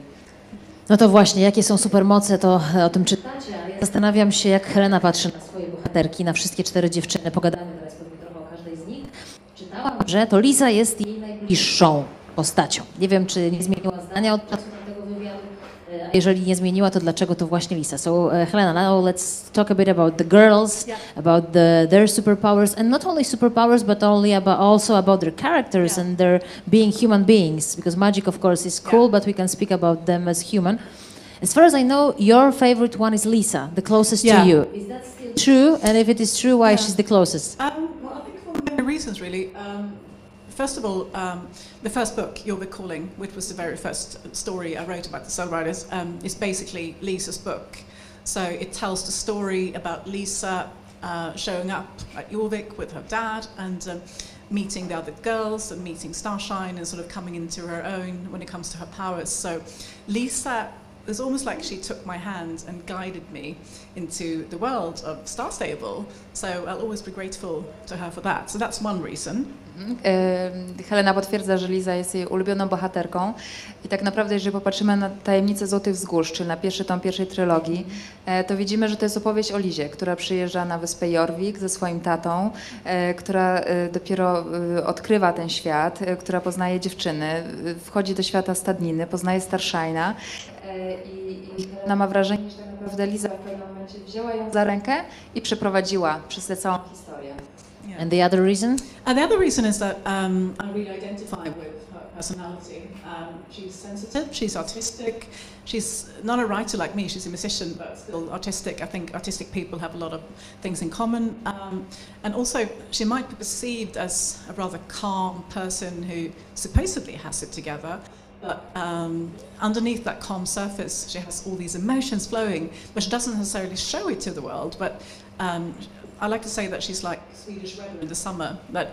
Speaker 1: No to właśnie, jakie są supermoce, to o tym czytacie. Ja zastanawiam się, jak Helena patrzy na swoje bohaterki, na wszystkie 4 dziewczyny. Pogadamy teraz pewnie trochę o każdej z nich. Czytałam, że to Lisa jest jej najbliższą postacią. Nie wiem, czy nie zmieniła zdania od czasu tego wywiadu. A jeżeli nie zmieniła, to dlaczego to właśnie Lisa? So Helena, now let's talk a bit about the girls, about their superpowers, and not only superpowers, but also about their characters and their being human beings. Because magic, of course, is cool, but we can speak about them as human. As far as I know, your favorite one is Lisa, the closest to you. Is that still true? And if it is true, why she's the closest?
Speaker 2: Well, I think for many reasons, really. First of all, the first book, You're Recalling, which was the very first story I wrote about the Soul Riders, is basically Lisa's book. So it tells the story about Lisa showing up at Jorvik with her dad and meeting the other girls and meeting Starshine and sort of coming into her own when it comes to her powers. So Lisa, it's almost like she took my hand and guided me into the world of Star Stable. So I'll always be grateful to her for that. So that's one reason.
Speaker 3: Helena potwierdza, że Liza jest jej ulubioną bohaterką i tak naprawdę, jeżeli popatrzymy na Tajemnicę Złotych Wzgórz, czyli na pierwszy tom pierwszej trylogii, to widzimy, że to jest opowieść o Lizie, która przyjeżdża na wyspę Jorvik ze swoim tatą, która dopiero odkrywa ten świat, która poznaje dziewczyny, wchodzi do świata stadniny, poznaje Starshine'a i Helena ma wrażenie, że tak naprawdę Liza w pewnym momencie wzięła ją za rękę i przeprowadziła przez tę całą historię.
Speaker 1: And the other reason?
Speaker 2: And the other reason is that I really identify with her personality. She's sensitive, she's artistic. She's not a writer like me, she's a musician, but still artistic. I think artistic people have a lot of things in common. And also, she might be perceived as a rather calm person who supposedly has it together. But underneath that calm surface, she has all these emotions flowing, but she doesn't necessarily show it to the world. But I like to say that she's like Swedish weather in the summer. That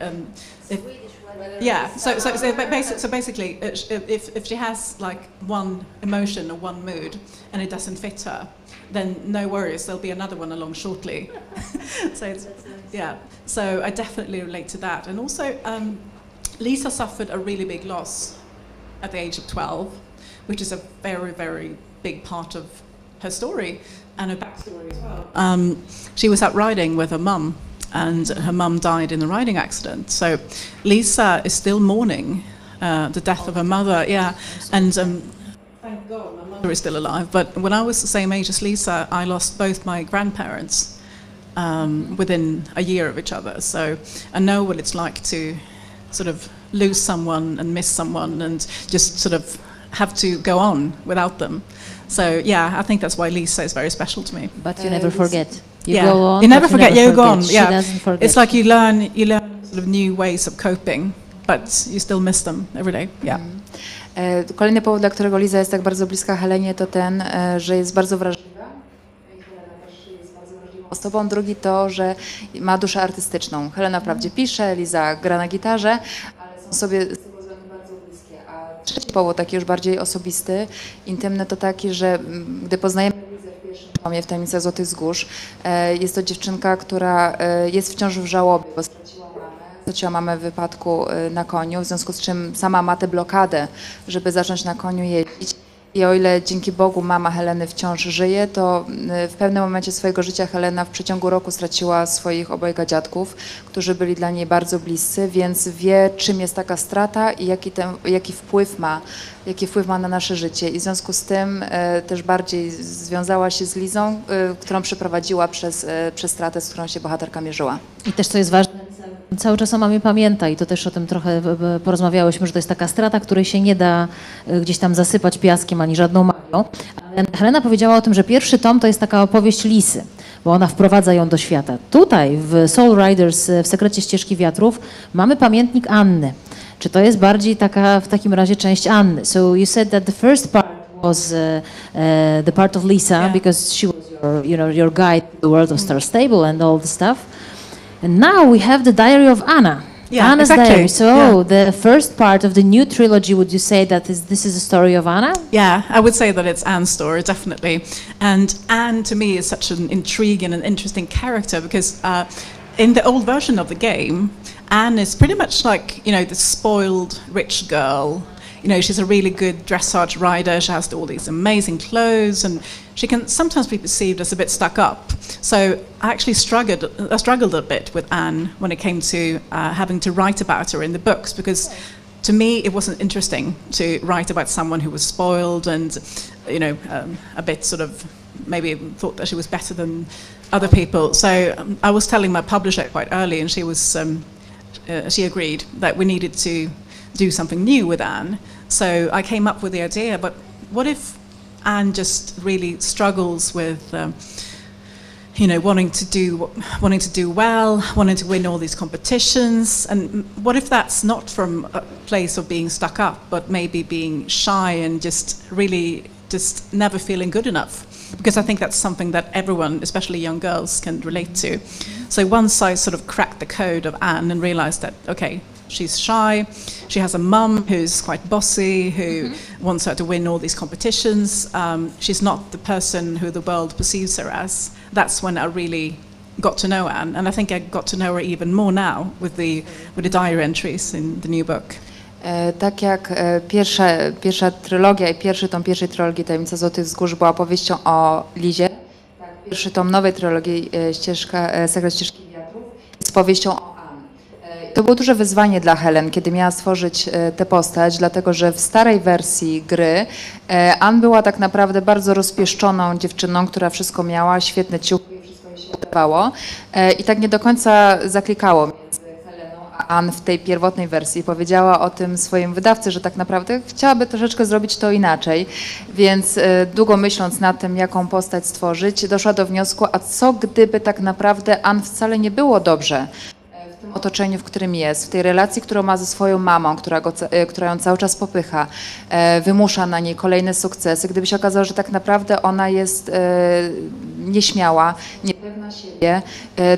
Speaker 2: so basically, if she has like one emotion or one mood and it doesn't fit her, then no worries, there'll be another one along shortly. So I definitely relate to that. And also, Lisa suffered a really big loss at the age of 12, which is a very, very big part of her story and her backstory as well. She was out riding with her mum, and her mum died in a riding accident. So Lisa is still mourning the death of her mother. Yeah, and thank God my mother is still alive. But when I was the same age as Lisa, I lost both my grandparents within a year of each other. So I know what it's like to sort of lose someone and miss someone and just sort of have to go on without them. So yeah, I think that's why Lisa is very special to me.
Speaker 1: But you never forget. You
Speaker 2: go
Speaker 1: on.
Speaker 2: You never forget. You go on.
Speaker 1: She
Speaker 2: Yeah,
Speaker 1: doesn't forget.
Speaker 2: it's like you learn sort of new ways of coping, but you still miss them every day. Yeah.
Speaker 3: Kolejny powód, dla którego Liza jest tak bardzo bliska Helenie, to ten, że jest bardzo wrażliwa. Helena też jest bardzo wrażliwą osobą. Drugi to, że ma duszę artystyczną. Helena wprawdzie pisze, Liza gra na gitarze, ale są sobie z tego względu bardzo bliskie. A trzeci powód, taki już bardziej osobisty, intymny, to taki, że gdy poznajemy Lizę w pierwszym tomie, w Tajemnicach Złotych Wzgórz, jest to dziewczynka, która jest wciąż w żałobie, bo straciła mamę w wypadku na koniu, w związku z czym sama ma tę blokadę, żeby zacząć na koniu jeździć. I o ile dzięki Bogu mama Heleny wciąż żyje, to w pewnym momencie swojego życia Helena w przeciągu roku straciła swoich obojga dziadków, którzy byli dla niej bardzo bliscy, więc wie, czym jest taka strata i jaki wpływ ma na nasze życie. I w związku z tym też bardziej związała się z Lizą, którą przeprowadziła przez stratę, z którą się bohaterka mierzyła.
Speaker 1: I też, co jest ważne, cały czas o mamie pamięta i to też o tym trochę porozmawiałyśmy, że to jest taka strata, której się nie da gdzieś tam zasypać piaskiem ani żadną magią. Ale Helena powiedziała o tym, że pierwszy tom to jest taka opowieść Lisy, bo ona wprowadza ją do świata. Tutaj w Soul Riders, w Sekrecie Ścieżki Wiatrów, mamy pamiętnik Anny. Czy to jest bardziej taka w takim razie część Anny? So you said that the first part was the part of Lisa because she was your guide to the world of Star Stable and all the stuff. And now we have the diary of Anna.
Speaker 2: Yeah,
Speaker 1: Anna's
Speaker 2: exactly.
Speaker 1: diary. So the first part of the new trilogy, would you say that this is a story of Anna?
Speaker 2: Yeah, I would say that it's Anne's story, definitely. And Anne, to me, is such an intriguing and interesting character because in the old version of the game, Anne is pretty much like, the spoiled rich girl. She's a really good dressage rider. She has all these amazing clothes, and she can sometimes be perceived as a bit stuck up. So I actually struggled a bit with Anne when it came to having to write about her in the books, because to me it wasn't interesting to write about someone who was spoiled and, a bit sort of maybe thought that she was better than other people. So I was telling my publisher quite early, and she agreed that we needed to do something new with Anne. So I came up with the idea, but what if Anne just really struggles with, wanting to do well, wanting to win all these competitions, and what if that's not from a place of being stuck up, but maybe being shy and just never feeling good enough? Because I think that's something that everyone, especially young girls, can relate to. So once I sort of cracked the code of Anne and realized that, okay, she's shy, she has a mum who's quite bossy, who wants her to win all these competitions, she's not the person who the world perceives her as. That's when I really got to know Anne, and I think I got to know her even more now with the diary entries in the new book.
Speaker 3: Tak jak pierwsza trylogia i pierwszy tom pierwszej trylogii Tajemnica Złotych Wzgórz była opowieścią o Lizie, tak pierwszy tom nowej trylogii Sekret ścieżki wiatrów jest powieścią o Anne. To było duże wyzwanie dla Helen, kiedy miała stworzyć tę postać, dlatego że w starej wersji gry Anne była tak naprawdę bardzo rozpieszczoną dziewczyną, która wszystko miała, świetne ciuchy, wszystko jej się udawało i tak nie do końca zaklikało między Heleną a Anne w tej pierwotnej wersji. Powiedziała o tym swoim wydawcy, że tak naprawdę chciałaby troszeczkę zrobić to inaczej, więc długo myśląc nad tym, jaką postać stworzyć, doszła do wniosku, a co gdyby tak naprawdę Anne wcale nie było dobrze w tym otoczeniu, w którym jest, w tej relacji, którą ma ze swoją mamą, która ją cały czas popycha, wymusza na niej kolejne sukcesy. Gdyby się okazało, że tak naprawdę ona jest nieśmiała, niepewna siebie,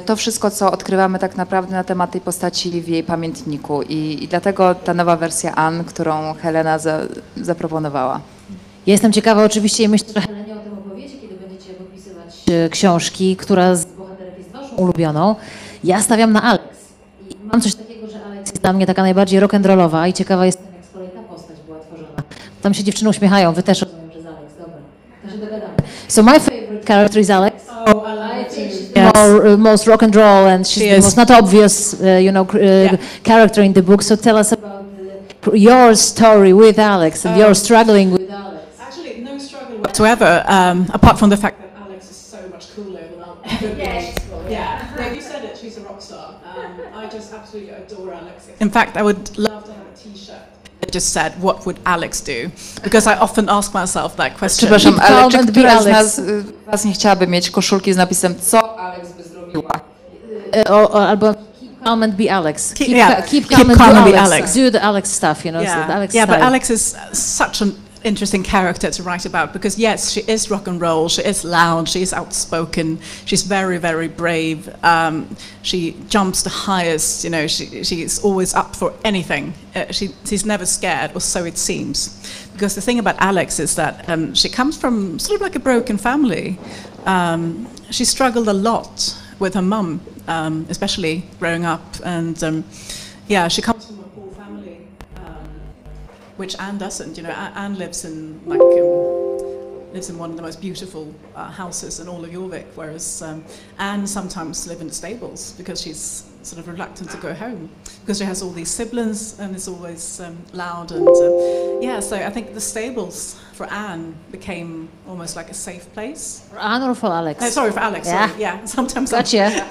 Speaker 3: to wszystko, co odkrywamy tak naprawdę na temat tej postaci w jej pamiętniku i dlatego ta nowa wersja Anne, którą Helena zaproponowała.
Speaker 1: Ja jestem ciekawa oczywiście i myślę, że Helenie o tym opowiecie, kiedy będziecie podpisywać książki, która z bohaterek jest waszą ulubioną. Ja stawiam na Alex. I mam coś takiego, że Alex jest dla mnie taka najbardziej rock'n'rollowa i ciekawa jestem, jak z kolei ta postać była tworzona. Tam się dziewczyny uśmiechają, wy też rozumiem, że z Alex, dobra. To się dogadamy. So my favorite character is Alex.
Speaker 2: Oh, I like
Speaker 1: think she's the most rock and roll, and she's the most not obvious, character in the book. So tell us about your story with Alex and your struggling with Alex.
Speaker 2: Actually, no struggle whatsoever, apart from the fact that Alex is so much cooler than I'll ever be. Yeah, you said it, she's a rock star. I just absolutely adore Alex. In fact, I would love to have a t-shirt that just said, what would Alex do? Because I often ask myself that question.
Speaker 3: Przepraszam, ale czy któraś z was nie chciałaby mieć koszulki z napisem, co Alex by zrobiła?
Speaker 1: Albo keep calm and be Alex.
Speaker 2: Keep calm and be Alex.
Speaker 1: Do the Alex stuff, so the Alex style.
Speaker 2: But Alex is such an interesting character to write about because yes, she is rock and roll, she is loud, she is outspoken, she's very, very brave. She jumps the highest, she's always up for anything. She's never scared, or so it seems. Because the thing about Alex is that she comes from sort of like a broken family. She struggled a lot with her mum, especially growing up, and she comes from a poor family. Which Anne doesn't. Anne lives in one of the most beautiful houses in all of Jorvik, whereas Anne sometimes lives in stables because she's sort of reluctant to go home because she has all these siblings and is always loud and so I think the stables for Anne became almost like a safe place.
Speaker 1: For Anne or for Alex?
Speaker 2: No, sorry, for Alex.
Speaker 1: Yeah.
Speaker 2: Sorry. Yeah, sometimes.
Speaker 1: Gotcha.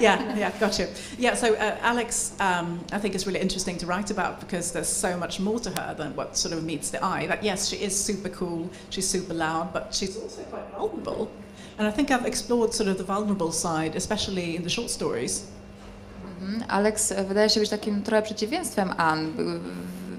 Speaker 2: Gotcha. Yeah, so Alex, I think is really interesting to write about because there's so much more to her than what sort of meets the eye. That yes, she is super cool, she's super loud, but she's also quite vulnerable. And I think I've explored sort of the vulnerable side, especially in the short stories.
Speaker 3: Alex wydaje się być takim trochę przeciwieństwem Anne.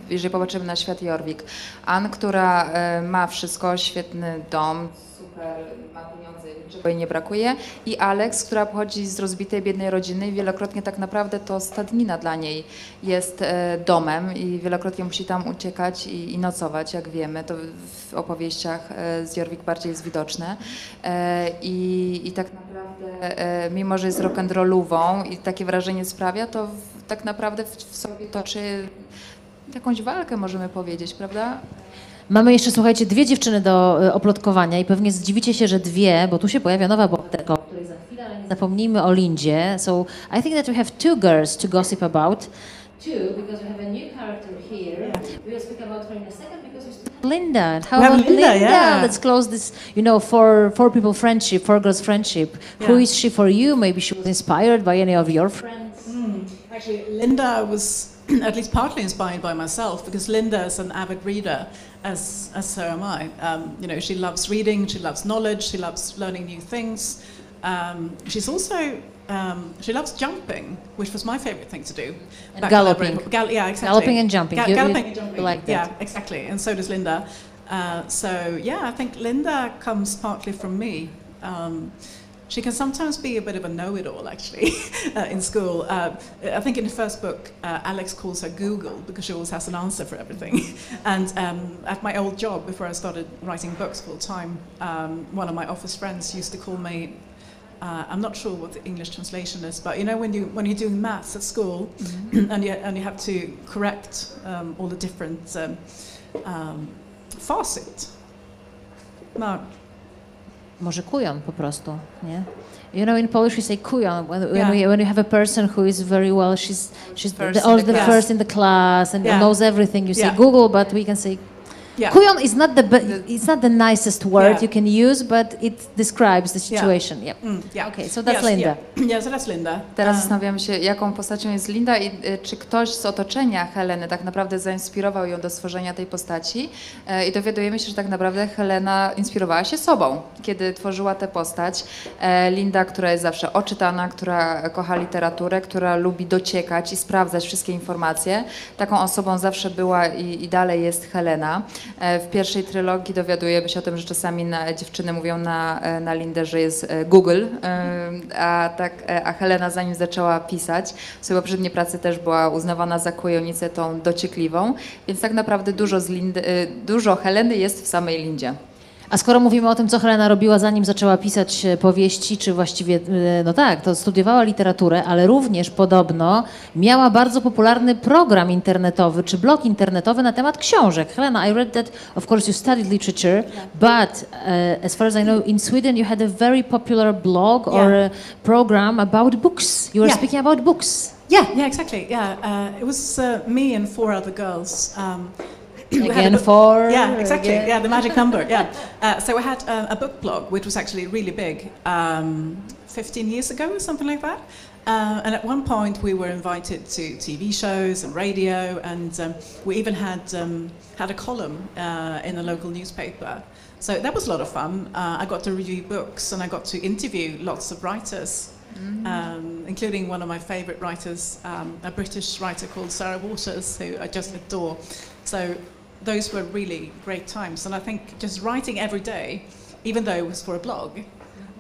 Speaker 3: jeżeli popatrzymy na świat Jorvik. Ann, która ma wszystko, świetny dom, super, ma pieniądze, niczego jej nie brakuje. I Alex, która pochodzi z rozbitej, biednej rodziny i wielokrotnie tak naprawdę to stadnina dla niej jest domem i wielokrotnie musi tam uciekać i nocować, jak wiemy. To w opowieściach z Jorvik bardziej jest widoczne. I tak naprawdę, mimo że jest rock'n'rollową i takie wrażenie sprawia, to tak naprawdę w sobie toczy jakąś walkę, możemy powiedzieć, prawda?
Speaker 1: Mamy jeszcze, słuchajcie, dwie dziewczyny do oplotkowania i pewnie zdziwicie się, że dwie, bo tu się pojawia nowa bohaterka, o której za chwilę, ale nie zapomnijmy o Lindzie. So I think that we have two girls to gossip about. Two, because we have a new character here. We will speak about her in a second because we speak about Linda. How about Linda?
Speaker 4: Yeah.
Speaker 1: Let's close this, four people friendship, four girls friendship. Who is she for you? Maybe she was inspired by any of your friends.
Speaker 4: Actually, Linda was at least partly inspired by myself because Linda is an avid reader, as so am I. She loves reading, she loves knowledge, she loves learning new things. She's also she loves jumping, which was my favorite thing to do.
Speaker 1: And galloping.
Speaker 4: Yeah, exactly.
Speaker 1: Galloping and jumping.
Speaker 4: Galloping and jumping.
Speaker 1: Like that.
Speaker 4: Yeah, exactly. And so does Linda. I think Linda comes partly from me. She can sometimes be a bit of a know-it-all, actually, in school. I think in the first book, Alex calls her Google because she always has an answer for everything. And at my old job, before I started writing books full-time, one of my office friends used to call me, I'm not sure what the English translation is, but when you're doing maths at school, and you have to correct all the different facet. No.
Speaker 1: Może kujon po prostu, nie? In Polish we say kujon when you have a person who is very well, she's first in the class and knows everything. You say Google, but we can say kujon is not it's not the nicest word you can use, but it describes the situation. Okay, so that's Linda.
Speaker 4: Yeah, so that's Linda.
Speaker 3: Teraz zastanawiamy się, jaką postacią jest Linda i czy ktoś z otoczenia Heleny tak naprawdę zainspirował ją do stworzenia tej postaci. I dowiadujemy się, że tak naprawdę Helena inspirowała się sobą, kiedy tworzyła tę postać. Linda, która jest zawsze oczytana, która kocha literaturę, która lubi dociekać i sprawdzać wszystkie informacje. Taką osobą zawsze była i dalej jest Helena. W pierwszej trylogii dowiadujemy się o tym, że czasami dziewczyny mówią na Lindę, że jest Google, a Helena zanim zaczęła pisać, w swojej poprzedniej pracy też była uznawana za kujonicę tą dociekliwą, więc tak naprawdę dużo Heleny jest w samej Lindzie.
Speaker 1: A skoro mówimy o tym, co Helena robiła zanim zaczęła pisać powieści, czy właściwie, to studiowała literaturę, ale również podobno miała bardzo popularny program internetowy, czy blog internetowy na temat książek. Helena, I read that, of course, you studied literature, but as far as I know, in Sweden you had a very popular blog or a program about books. You were speaking about books.
Speaker 4: Yeah, exactly. It was me and four other girls.
Speaker 1: Again, four.
Speaker 4: Yeah, exactly.
Speaker 1: Again.
Speaker 4: Yeah, the magic number. Yeah. So we had a book blog, which was actually really big, 15 years ago or something like that. And at one point, we were invited to TV shows and radio, and we even had a column in a local newspaper. So that was a lot of fun. I got to review books, and I got to interview lots of writers. Including one of my favorite writers, a British writer called Sarah Waters, who I just adore. So those were really great times, and I think just writing every day, even though it was for a blog,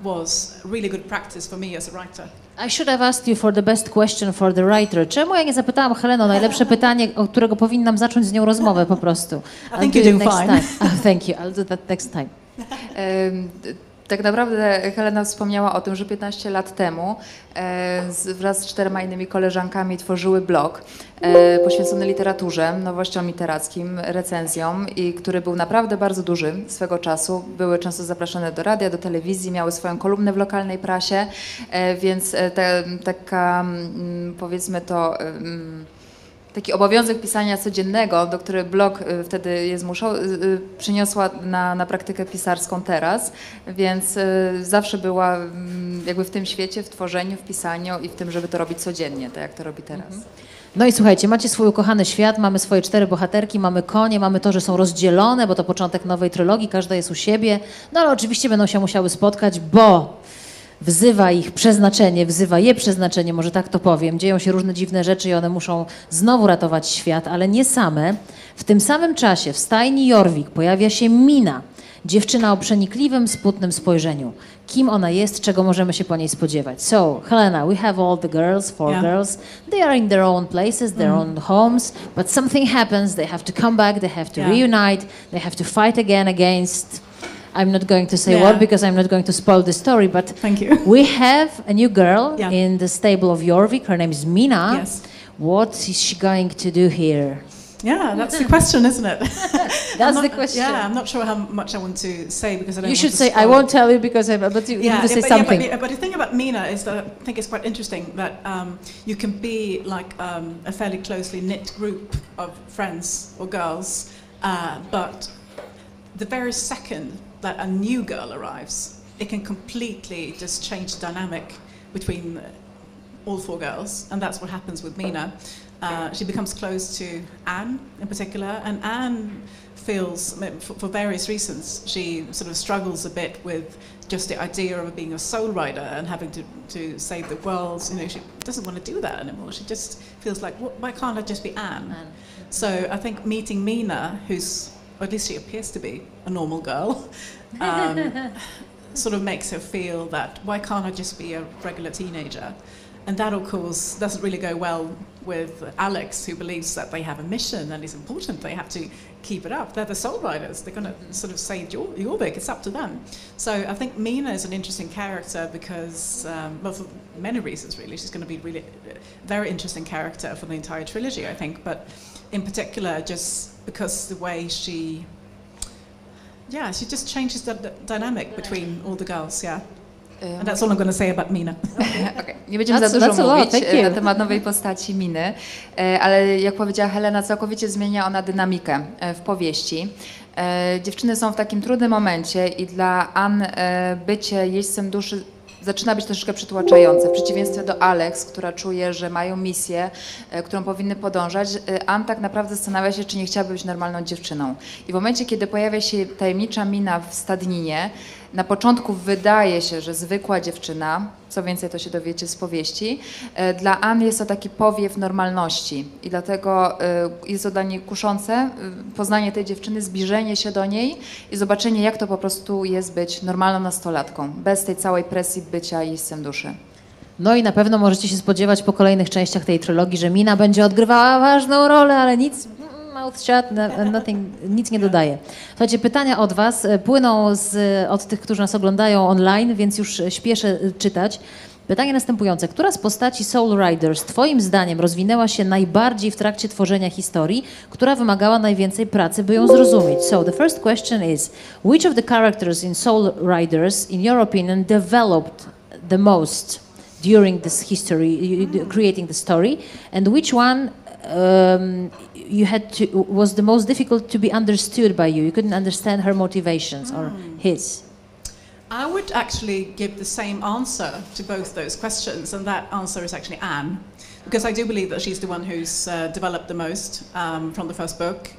Speaker 4: was really good practice for me as a writer.
Speaker 1: I should have asked you for the best question for the writer. Czemu ja nie zapytałam Heleno najlepsze pytanie, od którego powinnam zacząć z nią rozmowę po prostu?
Speaker 4: I think you're doing fine.
Speaker 1: Thank you. I'll do that next time.
Speaker 3: Tak naprawdę Helena wspomniała o tym, że 15 lat temu wraz z 4 innymi koleżankami tworzyły blog poświęcony literaturze, nowościom literackim, recenzjom, i który był naprawdę bardzo duży swego czasu. Były często zapraszane do radia, do telewizji, miały swoją kolumnę w lokalnej prasie, więc taka, powiedzmy to, taki obowiązek pisania codziennego, do którego blog wtedy je zmuszał, przyniosła na praktykę pisarską teraz, więc zawsze była jakby w tym świecie, w tworzeniu, w pisaniu i w tym, żeby to robić codziennie, tak jak to robi teraz.
Speaker 1: No i słuchajcie, macie swój ukochany świat, mamy swoje 4 bohaterki, mamy konie, mamy to, że są rozdzielone, bo to początek nowej trylogii, każda jest u siebie, no ale oczywiście będą się musiały spotkać, bo wzywa ich przeznaczenie, wzywa je przeznaczenie, może tak to powiem. Dzieją się różne dziwne rzeczy i one muszą znowu ratować świat, ale nie same. W tym samym czasie w stajni Jorvik pojawia się Mina, dziewczyna o przenikliwym, smutnym spojrzeniu. Kim ona jest, czego możemy się po niej spodziewać? So, Helena, we have all the girls, four girls. They are in their own places, their own homes, but something happens, they have to come back, they have to reunite, they have to fight again against... I'm not going to say what because I'm not going to spoil the story, but
Speaker 4: Thank you.
Speaker 1: we have a new girl in the stable of Jorvik. Her name is Mina.
Speaker 4: Yes.
Speaker 1: What is she going to do here?
Speaker 4: Yeah, that's the question, isn't it?
Speaker 1: That's the question.
Speaker 4: Yeah, I'm not sure how much I want to say because I don't
Speaker 1: You
Speaker 4: want
Speaker 1: should
Speaker 4: to
Speaker 1: say, I
Speaker 4: spoil
Speaker 1: won't
Speaker 4: it.
Speaker 1: tell you because but you need to say something.
Speaker 4: But the thing about Mina is that I think it's quite interesting that you can be like a fairly closely knit group of friends or girls, but the very second that a new girl arrives, it can completely just change the dynamic between all four girls, and that's what happens with Mina. She becomes close to Anne in particular, and Anne feels, for various reasons, she sort of struggles a bit with just the idea of being a soul rider and having to save the world. You know, she doesn't want to do that anymore. She just feels like, why can't I just be Anne? So I think meeting Mina, who's, or at least she appears to be, a normal girl, sort of makes her feel that, why can't I just be a regular teenager? And that, of course, doesn't really go well with Alex, who believes that they have a mission and it's important, they have to keep it up. They're the soul riders, they're going to sort of save Jorvik, it's up to them. So I think Mina is an interesting character because, well, for many reasons really, she's going to be really a very interesting character for the entire trilogy, I think, but in particular just because the way she just changes the dynamic between all the girls, And that's all I'm going to say about Mina.
Speaker 3: Okay. Nie będziemy za dużo mówić na temat nowej postaci Miny, ale jak powiedziała Helena, całkowicie zmienia ona dynamikę w powieści. Dziewczyny są w takim trudnym momencie i dla Anne bycie jeźdźcem duszy zaczyna być troszeczkę przytłaczające. W przeciwieństwie do Alex, która czuje, że mają misję, którą powinny podążać, Anne tak naprawdę zastanawia się, czy nie chciałaby być normalną dziewczyną. I w momencie, kiedy pojawia się tajemnicza Mina w stadninie, na początku wydaje się, że zwykła dziewczyna, co więcej to się dowiecie z powieści, dla Anne jest to taki powiew normalności i dlatego jest to dla niej kuszące poznanie tej dziewczyny, zbliżenie się do niej i zobaczenie, jak to po prostu jest być normalną nastolatką, bez tej całej presji bycia jeźdźcem duszy.
Speaker 1: No i na pewno możecie się spodziewać po kolejnych częściach tej trylogii, że Mina będzie odgrywała ważną rolę, ale nic... Mouth shut, nic nie dodaje. Słuchajcie, pytania od Was płyną od tych, którzy nas oglądają online, więc już śpieszę czytać. Pytanie następujące. Która z postaci Soul Riders Twoim zdaniem rozwinęła się najbardziej w trakcie tworzenia historii, która wymagała najwięcej pracy, by ją zrozumieć? So the first question is, which of the characters in Soul Riders, in your opinion, developed the most during this history, creating the story, and which one was the most difficult to be understood by you? You couldn't understand her motivations or his.
Speaker 4: I would actually give the same answer to both those questions, and that answer is actually Anne, because I do believe that she's the one who's developed the most from the first book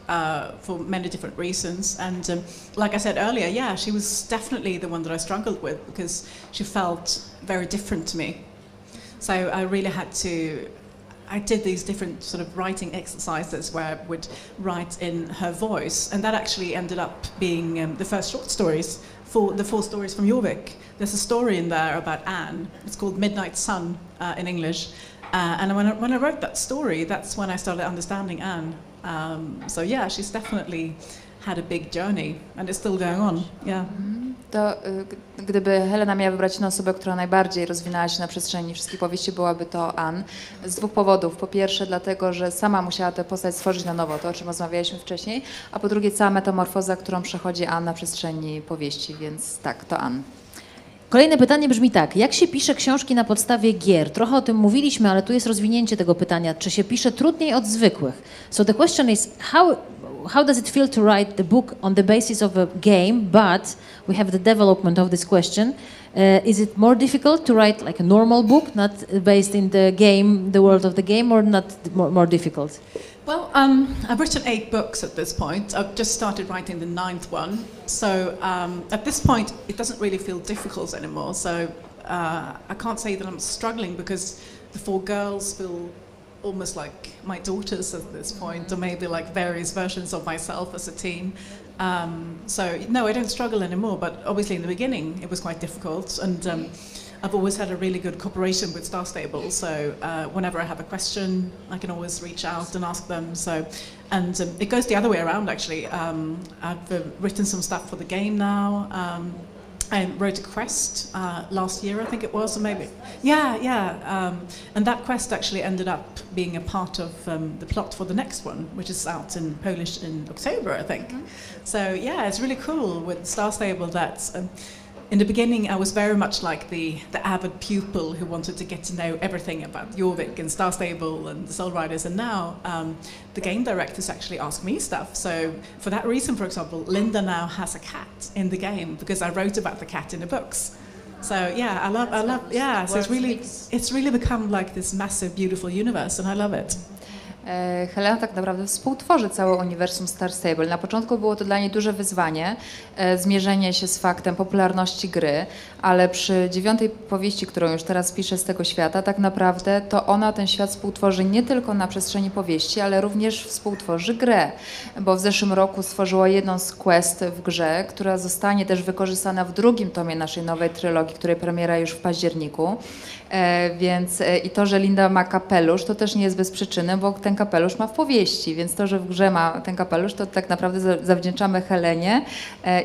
Speaker 4: for many different reasons. And like I said earlier, she was definitely the one that I struggled with because she felt very different to me. So I really had to. I did these different sort of writing exercises where I would write in her voice, and that actually ended up being the first short stories for the 4 stories from Jorvik. There's a story in there about Anne. It's called Midnight Sun in English. And when I wrote that story, that's when I started understanding Anne. So she's definitely had a big journey, and it's still going on.
Speaker 3: To gdyby Helena miała wybrać jedną osobę, która najbardziej rozwinęła się na przestrzeni wszystkich powieści, byłaby to Anne. Z 2 powodów. Po pierwsze dlatego, że sama musiała tę postać stworzyć na nowo, to o czym rozmawialiśmy wcześniej, a po drugie cała metamorfoza, którą przechodzi Anne na przestrzeni powieści, więc tak, to Anne.
Speaker 1: Kolejne pytanie brzmi tak. Jak się pisze książki na podstawie gier? Trochę o tym mówiliśmy, ale tu jest rozwinięcie tego pytania. Czy się pisze trudniej od zwykłych? So the question is, how does it feel to write the book on the basis of a game, but we have the development of this question. Is it more difficult to write like a normal book, not based in the game, the world of the game, or not more difficult?
Speaker 4: Well, I've written 8 books at this point. I've just started writing the 9th one. So at this point, it doesn't really feel difficult anymore. So I can't say that I'm struggling because the four girls feel almost like my daughters at this point, or maybe like various versions of myself as a teen. So no, I don't struggle anymore, but obviously in the beginning it was quite difficult, and I've always had a really good cooperation with Star Stable, so whenever I have a question, I can always reach out and ask them. So, and it goes the other way around actually. I've written some stuff for the game now. I wrote a quest last year, I think it was, or maybe, and that quest actually ended up being a part of the plot for the next one, which is out in Polish in October, I think. So yeah, it's really cool with Star Stable that in the beginning I was very much like the avid pupil who wanted to get to know everything about Jorvik and Star Stable and the Soul Riders, and now the game directors actually ask me stuff. So for that reason, for example, Linda now has a cat in the game because I wrote about the cat in the books. So yeah, I love, yeah. So it's really become like this massive, beautiful universe, and I love it.
Speaker 3: Helena tak naprawdę współtworzy całe uniwersum Star Stable. Na początku było to dla niej duże wyzwanie, zmierzenie się z faktem popularności gry, ale przy 9. powieści, którą już teraz pisze z tego świata, tak naprawdę to ona ten świat współtworzy nie tylko na przestrzeni powieści, ale również współtworzy grę, bo w zeszłym roku stworzyła jedną z quest w grze, która zostanie też wykorzystana w drugim tomie naszej nowej trylogii, której premiera już w październiku. Więc i to, że Linda ma kapelusz, to też nie jest bez przyczyny, bo ten kapelusz ma w powieści, więc to, że w grze ma ten kapelusz, to tak naprawdę zawdzięczamy Helenie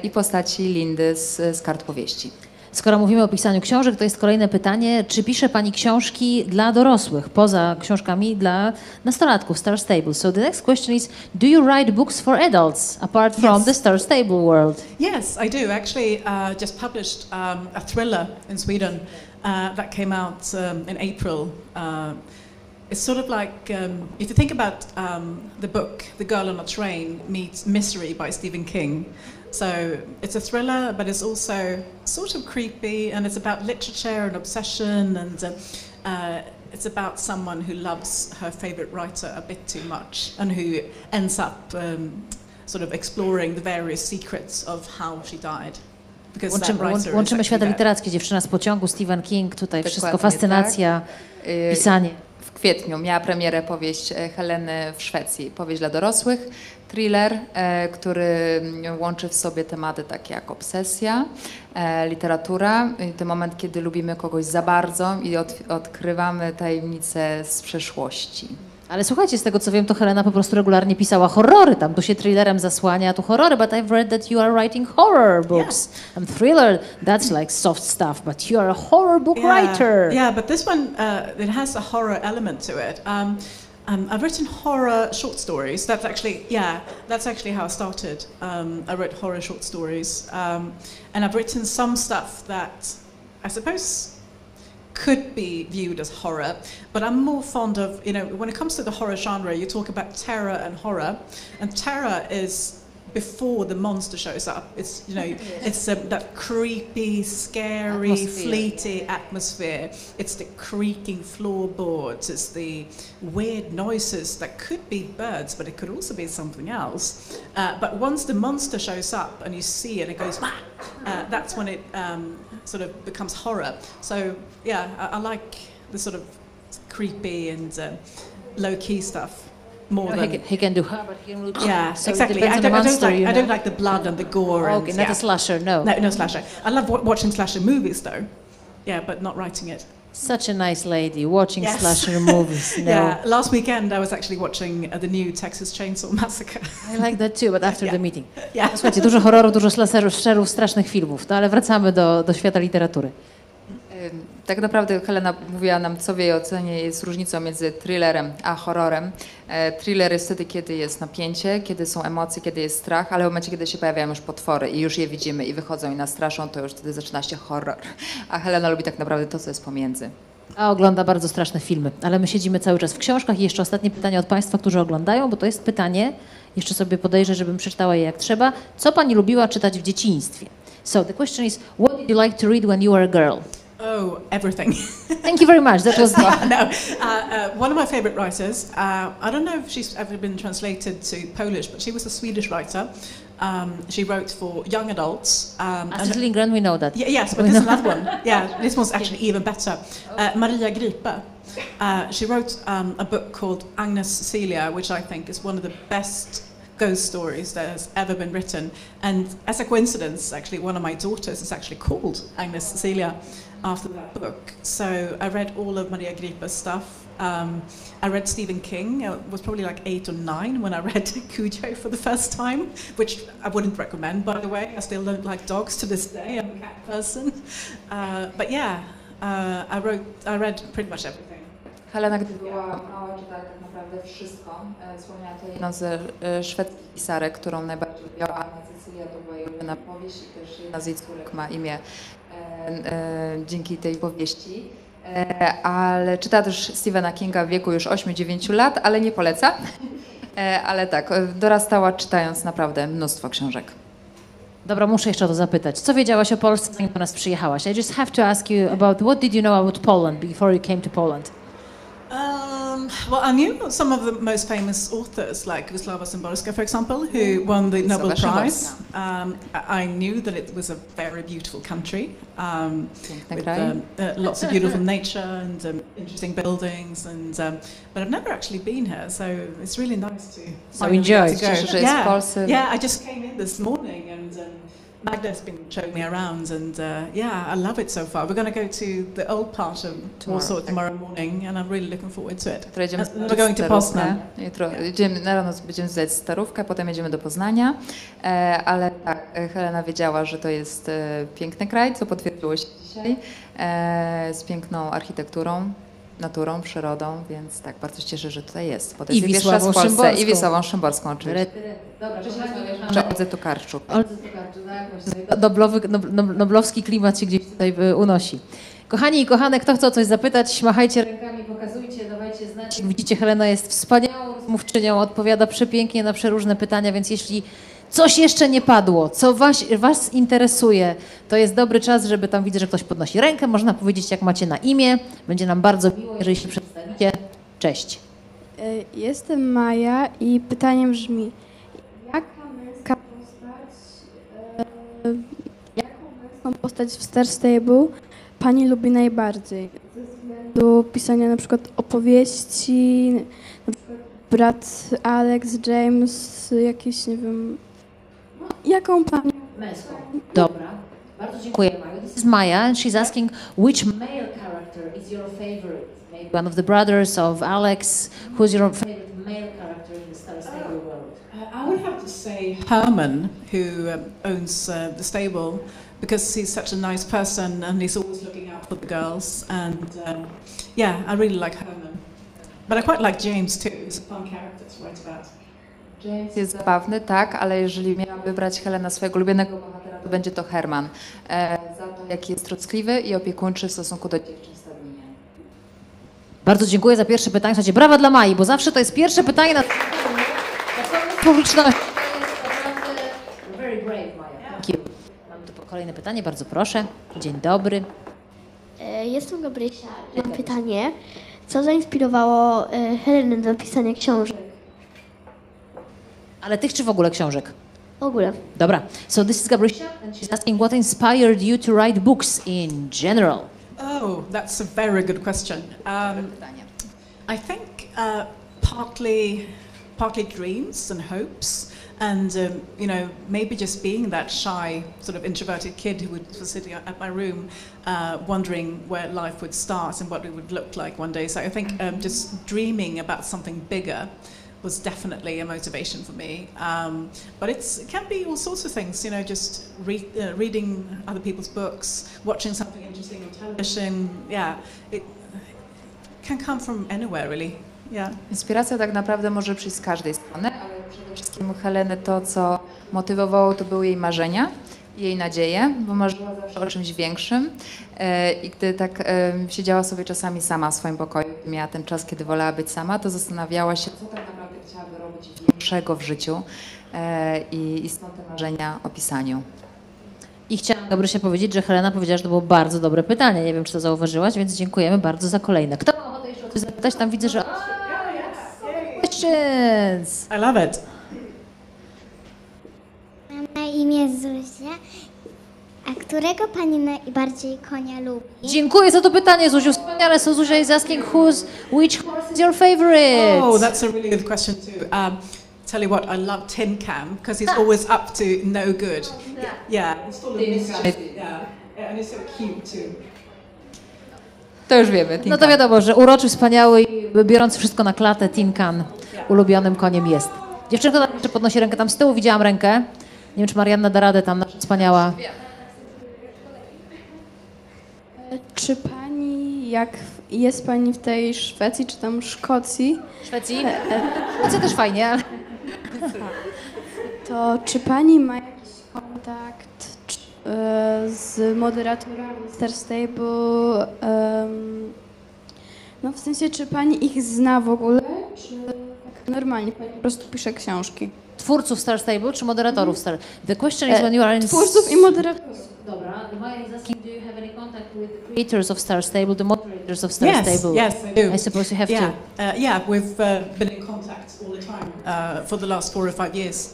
Speaker 3: i postaci Lindy z kart powieści.
Speaker 1: Skoro mówimy o pisaniu książek, to jest kolejne pytanie, czy pisze Pani książki dla dorosłych, poza książkami dla nastolatków, Star Stable? So the next question is, do you write books for adults, apart from the Star Stable world?
Speaker 4: Yes, I do. Actually, just published a thriller in Sweden that came out in April. It's sort of like, if you think about the book, The Girl on a Train meets Misery by Stephen King. So it's a thriller, but it's also sort of creepy, and it's about literature and obsession, and it's about someone who loves her favorite writer a bit too much, and who ends up sort of exploring the various secrets of how she died.
Speaker 1: Łączymy światy literackie, Dziewczyna z pociągu, Stephen King, tutaj dokładnie, wszystko, fascynacja, tak. Pisanie.
Speaker 3: W kwietniu miała premierę powieść Heleny w Szwecji, powieść dla dorosłych, thriller, który łączy w sobie tematy takie jak obsesja, literatura, ten moment, kiedy lubimy kogoś za bardzo i odkrywamy tajemnice z przeszłości.
Speaker 1: Ale słuchajcie, z tego co wiem, to Helena po prostu regularnie pisała horrory, tam tu się thrillerem zasłania, a tu horrory, but I've read that you are writing horror books. Yeah. And thriller, that's like soft stuff, but you are a horror book writer.
Speaker 4: Yeah, but this one, it has a horror element to it. I've written horror short stories. That's actually how I started. I wrote horror short stories, and I've written some stuff that I suppose could be viewed as horror, but I'm more fond of, when it comes to the horror genre, you talk about terror and horror, and terror is before the monster shows up. It's, it's that creepy, scary, fleety atmosphere. It's the creaking floorboards, it's the weird noises that could be birds, but it could also be something else. But once the monster shows up and you see it, it goes, that's when it sort of becomes horror. So yeah, I like the sort of creepy and low-key stuff more than
Speaker 1: he can do horror, but he can look.
Speaker 4: Yeah,
Speaker 1: so
Speaker 4: exactly. I don't like the blood and the gore.
Speaker 1: Okay, not a slasher,
Speaker 4: no slasher. I love watching slasher movies though. Yeah, but not writing it.
Speaker 1: Such a nice lady, watching slasher movies. No.
Speaker 4: Yeah, last weekend I was actually watching the new Texas Chainsaw Massacre.
Speaker 1: I like that too, but after the meeting. Yeah. No, słuchajcie, dużo horroru, dużo slasherów, strasznych filmów, no ale wracamy do świata literatury.
Speaker 3: Tak naprawdę Helena mówiła nam, co w jej ocenie jest różnicą między thrillerem a horrorem. Thriller jest wtedy, kiedy jest napięcie, kiedy są emocje, kiedy jest strach, ale w momencie, kiedy się pojawiają już potwory i już je widzimy i wychodzą i nas straszą, to już wtedy zaczyna się horror. A Helena lubi tak naprawdę to, co jest pomiędzy.
Speaker 1: A ogląda bardzo straszne filmy, ale my siedzimy cały czas w książkach i jeszcze ostatnie pytanie od Państwa, którzy oglądają, bo to jest pytanie, jeszcze sobie podejrzę, żebym przeczytała je jak trzeba. Co Pani lubiła czytać w dzieciństwie? So the question is, what did you like to read when you were a girl?
Speaker 4: Oh, everything.
Speaker 1: Thank you very much. That was
Speaker 4: one of my favorite writers. I don't know if she's ever been translated to Polish, but she was a Swedish writer. She wrote for young adults.
Speaker 1: Astrid Lindgren, we know that.
Speaker 4: Yes, but this is another one. Yeah, this one's actually even better. Maria Gripe. She wrote a book called Agnes Cecilia, which I think is one of the best ghost stories that has ever been written. And as a coincidence, actually, one of my daughters is actually called Agnes Cecilia after that book. So I read all of Maria Gripe's stuff. I read Stephen King. I was probably like 8 or 9 when I read Cujo for the first time, which I wouldn't recommend, by the way. I still don't like dogs to this day. I'm a cat person. But yeah, I read pretty much everything.
Speaker 3: Helena, gdy była mała, czytała tak naprawdę wszystko. Wspomniała to jedną ze szwedzkich pisarek, którą najbardziej lubiła, Anna Cecylia, to była jej ulubiona powieść i też jedna z jej córek ma imię dzięki tej powieści. Ale czyta też Stephena Kinga w wieku już 8-9 lat, ale nie poleca. Ale tak, dorastała czytając naprawdę mnóstwo książek.
Speaker 1: Dobra, muszę jeszcze o to zapytać. Co wiedziałaś o Polsce, zanim do nas przyjechałaś? I just have to ask you about what did you know about Poland before you came to Poland?
Speaker 4: Well, I knew some of the most famous authors, like Wisława Szymborska, for example, who won the Nobel Prize. I knew that it was a very beautiful country with lots of beautiful nature and interesting buildings. But I've never actually been here, so it's really nice to
Speaker 1: enjoy.
Speaker 4: To go.
Speaker 3: Yeah,
Speaker 4: I just came in this morning and Magda's been showing me around, and yeah, I love it so far. We're going to go to the old part of Warsaw tomorrow morning, and I'm really looking forward to it. We're going to Poznan.
Speaker 3: Jutro na rano będziemy zwiedzać Starówkę, potem jedziemy do Poznania, ale tak, Helena wiedziała, że to jest piękny kraj, co potwierdziło się dzisiaj, z piękną architekturą, naturą, przyrodą, więc tak, bardzo się cieszę, że tutaj jest. Bo to jest
Speaker 1: Wisławą
Speaker 3: w Polsce
Speaker 1: Szymborską.
Speaker 3: I Wisławą Szymborską oczywiście.
Speaker 1: Dobra,
Speaker 3: Że Oldze Tokarczuk.
Speaker 1: Noblowski klimat się gdzieś tutaj unosi. Kochani i kochane, kto chce o coś zapytać, machajcie rękami, pokazujcie, dawajcie znać. Jak widzicie, Helena jest wspaniałą rozmówczynią, odpowiada przepięknie na przeróżne pytania, więc jeśli coś jeszcze nie padło, co was interesuje, to jest dobry czas, żeby tam widzę, że ktoś podnosi rękę, można powiedzieć, jak macie na imię. Będzie nam bardzo miło, jeżeli się przedstawicie. Cześć.
Speaker 5: Jestem Maja i pytanie brzmi, jaką męską postać w Star Stable pani lubi najbardziej? Ze względu pisania na przykład opowieści, na przykład brat Alex, James, jakiś, nie wiem, jaką pani...
Speaker 1: Męską. Dobra. Bardzo dziękuję, Maja. This is Maya, and she's asking which male character is your favorite? Maybe one of the brothers of Alex. Who's your favorite male character in the Star Stable world?
Speaker 4: I would have to say Herman, who owns the stable, because he's such a nice person and he's always looking out for the girls. And yeah, I really like Herman. But I quite like James too. He's a fun character to write about.
Speaker 3: James jest zabawny, tak, ale jeżeli miałam wybrać Helena swojego ulubionego bohatera, to będzie to Herman. Za to, jaki jest troskliwy i opiekuńczy w stosunku do dziewczyn stadninie.
Speaker 1: Bardzo dziękuję za pierwsze pytanie. Słuchajcie, brawa dla Mai, bo zawsze to jest pierwsze pytanie na publiczności. Very brave, Maja. Thank you. Mam tu kolejne pytanie, bardzo proszę. Dzień dobry.
Speaker 6: Jestem Gabrysia. Mam pytanie. Co zainspirowało Helenę do pisania książek?
Speaker 1: Ale tych czy w ogóle książek?
Speaker 6: W ogóle.
Speaker 1: Dobra. So this is Gabrysia and she's asking what inspired you to write books in general?
Speaker 4: Oh, that's a very good question. I think partly dreams and hopes, and you know, maybe just being that shy, sort of introverted kid who was sitting at my room, wondering where life would start and what it would look like one day. So I think just dreaming about something bigger was definitely a motivation for me. But it can be all sorts of things, you know, just reading other people's books, watching something interesting on television. Yeah, it can come from anywhere, really. Yeah.
Speaker 3: Inspiracja tak naprawdę może przyjść z każdej strony, ale przede wszystkim Heleny to, co motywowało, to były jej marzenia, jej nadzieje, bo marzyła zawsze o czymś większym i gdy tak siedziała sobie czasami sama w swoim pokoju, miała ten czas, kiedy wolała być sama, to zastanawiała się, co tak naprawdę chciałaby robić większego w życiu i stąd te marzenia o pisaniu.
Speaker 1: I chciałam Gabrysia powiedzieć, że Helena powiedziała, że to było bardzo dobre pytanie. Nie wiem, czy to zauważyłaś, więc dziękujemy bardzo za kolejne. Kto ma ochotę jeszcze o coś zapytać? Tam widzę, że... questions!
Speaker 4: I love it.
Speaker 7: imię Zuzia. A którego pani najbardziej konia lubi?
Speaker 1: Dziękuję za to pytanie, Zuziu. Wspaniale. So Zuzia is asking which horse is your favorite?
Speaker 4: Oh, that's a really good question too. Tell you what, I love Tin Can because he's always up to no good. Yeah, he's full of mischief. Yeah, and he's so cute too.
Speaker 3: To już wiemy.
Speaker 1: No to wiadomo, że uroczy, wspaniały i biorący wszystko na klatę, Tin Can ulubionym koniem jest. Dziewczynka tam jeszcze podnosi rękę, tam z tyłu widziałam rękę. Nie wiem, czy Marianna da radę, tam nasza wspaniała.
Speaker 5: Czy pani, jak jest pani w tej Szwecji, czy tam Szkocji,
Speaker 1: Szwecji? Szwecja też fajnie, ale...
Speaker 5: to czy pani ma jakiś kontakt z moderatorami Star Stable? No w sensie, czy pani ich zna w ogóle, czy tak normalnie pani po prostu pisze książki?
Speaker 1: Twórców Star Stable czy moderatorów Star? The question is when you are in...
Speaker 5: Twórców i moderatorów.
Speaker 1: Dobra, Maja is asking, do you have any contact with the creators of Star Stable, the moderators of Star Stable?
Speaker 4: Yes, I do.
Speaker 1: I suppose you have to.
Speaker 4: Yeah, we've been in contact all the time for the last 4 or 5 years.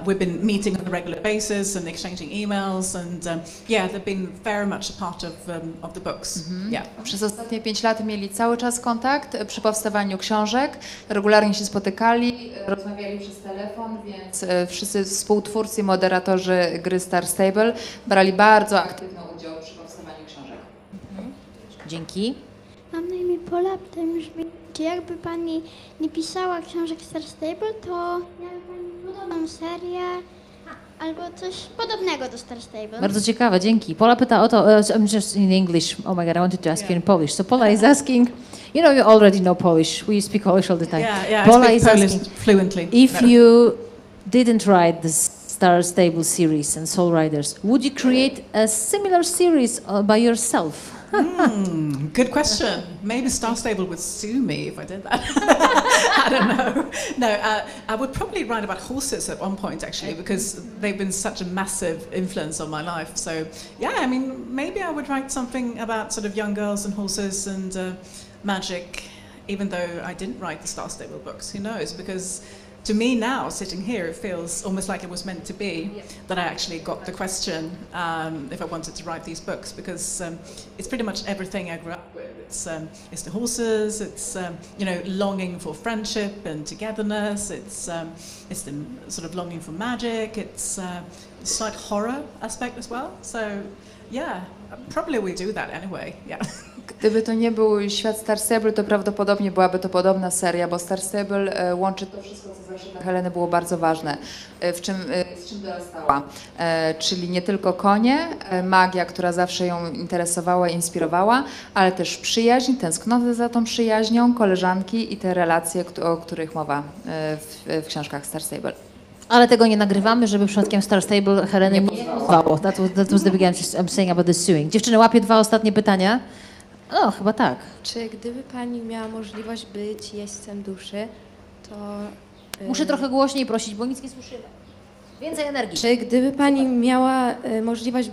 Speaker 4: We've been meeting on a regular basis and exchanging emails, and they've been very much a part of the books. Yeah.
Speaker 3: Przez ostatnie 5 lat mieli cały czas kontakt przy powstawaniu książek, regularnie się spotykali, rozmawiali przez telefon, więc wszyscy współtwórcy i moderatorzy gry Star Stable brali bardzo aktywny udział przy powstawaniu książek.
Speaker 1: Dzięki.
Speaker 6: Mam na imię Pola, pytam brzmi, czy jakby pani nie pisała książek Star Stable, to miałaby pani podobną serię albo coś podobnego do Star Stable?
Speaker 1: Bardzo ciekawe, dzięki. Pola pyta o to, I'm just in English. Oh my God, I wanted to ask you in Polish. So Pola is asking, you know, you already know Polish. We speak Polish all the time.
Speaker 4: Yeah,
Speaker 1: Pola
Speaker 4: I
Speaker 1: is
Speaker 4: speak Polish
Speaker 1: asking,
Speaker 4: fluently.
Speaker 1: if you didn't write the Star Stable series and Soul Riders, would you create a similar series by yourself?
Speaker 4: Good question. Maybe Star Stable would sue me if I did that. I don't know. No, I would probably write about horses at one point, actually, because they've been such a massive influence on my life. So, yeah, I mean, maybe I would write something about sort of young girls and horses and magic, even though I didn't write the Star Stable books. Who knows? Because to me now, sitting here, it feels almost like it was meant to be that I actually got the question if I wanted to write these books, because it's pretty much everything I grew up with. It's the horses, it's longing for friendship and togetherness, it's the sort of longing for magic, it's the slight horror aspect as well. So yeah, probably we do that anyway, yeah.
Speaker 3: Gdyby to nie był świat Star Stable, to prawdopodobnie byłaby to podobna seria, bo Star Stable łączy to wszystko, co zawsze dla Heleny było bardzo ważne, z czym dorastała. Czyli nie tylko konie, magia, która zawsze ją interesowała i inspirowała, ale też przyjaźń, tęsknotę za tą przyjaźnią, koleżanki i te relacje, o których mowa w książkach Star Stable.
Speaker 1: Ale tego nie nagrywamy, żeby przypadkiem Star Stable Heleny nie pozwało. That was the beginning I'm saying about the suing. Dziewczyny, łapie 2 ostatnie pytania. No, chyba tak.
Speaker 8: Czy gdyby pani miała możliwość być jeźdźcem duszy, to...
Speaker 1: Muszę trochę głośniej prosić, bo nic nie słyszymy. Więcej energii.
Speaker 8: Czy gdyby pani miała możliwość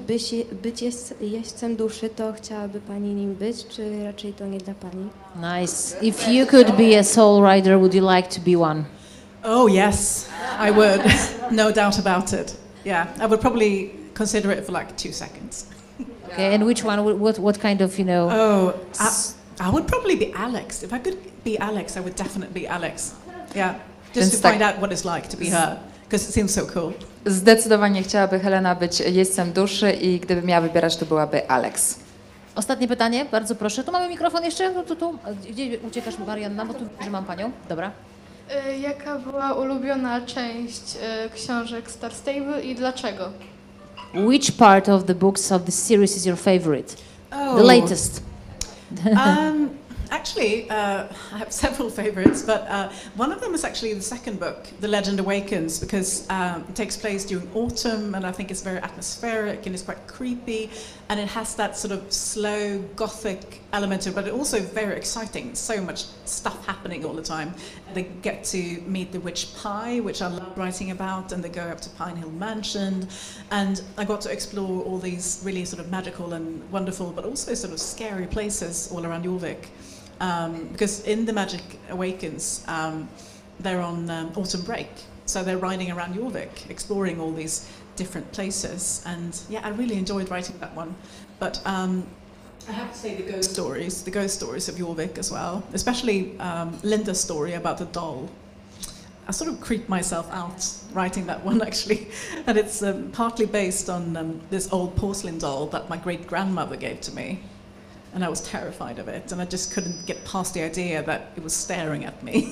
Speaker 8: być jeźdźcem duszy, to chciałaby pani nim być, czy raczej to nie dla pani?
Speaker 1: Nice. If you could be a soul rider, would you like to be one?
Speaker 4: Oh yes, I would. No doubt about it. Yeah, I would probably consider it for like 2 seconds.
Speaker 1: Okay, and which one? What kind of,
Speaker 4: Oh, I would probably be Alex. If I could be Alex, I would definitely be Alex. Yeah, just to find out what it's like to be her, because it seems so cool.
Speaker 3: Zdecydowanie chciałaby Helena być jeźdźcem duszy i gdyby miała wybierać, to byłaby Alex.
Speaker 1: Ostatnie pytanie, bardzo proszę. Tu mamy mikrofon jeszcze? No, tu. Gdzie uciekasz, Marianna? Bo tu że mam panią. Dobra.
Speaker 9: Jaka była ulubiona część książek Star Stable i dlaczego?
Speaker 1: Which part of the books of the series is your favorite?
Speaker 4: Oh.
Speaker 1: The latest.
Speaker 4: Actually, I have several favorites, but one of them is actually the second book, The Legend Awakens, because it takes place during autumn, and I think it's very atmospheric and it's quite creepy, and it has that sort of slow gothic element to it, but it's also very exciting. So much stuff happening all the time. They get to meet the witch Pie, which I love writing about, and they go up to Pine Hill Mansion, and I got to explore all these really sort of magical and wonderful, but also sort of scary places all around Jorvik. Because in The Magic Awakens, they're on autumn break, so they're riding around Jorvik, exploring all these different places. And yeah, I really enjoyed writing that one. But I have to say the ghost stories of Jorvik as well, especially Linda's story about the doll. I sort of creeped myself out writing that one actually, and it's partly based on this old porcelain doll that my great-grandmother gave to me, and I was terrified of it, and I just couldn't get past the idea that it was staring at me.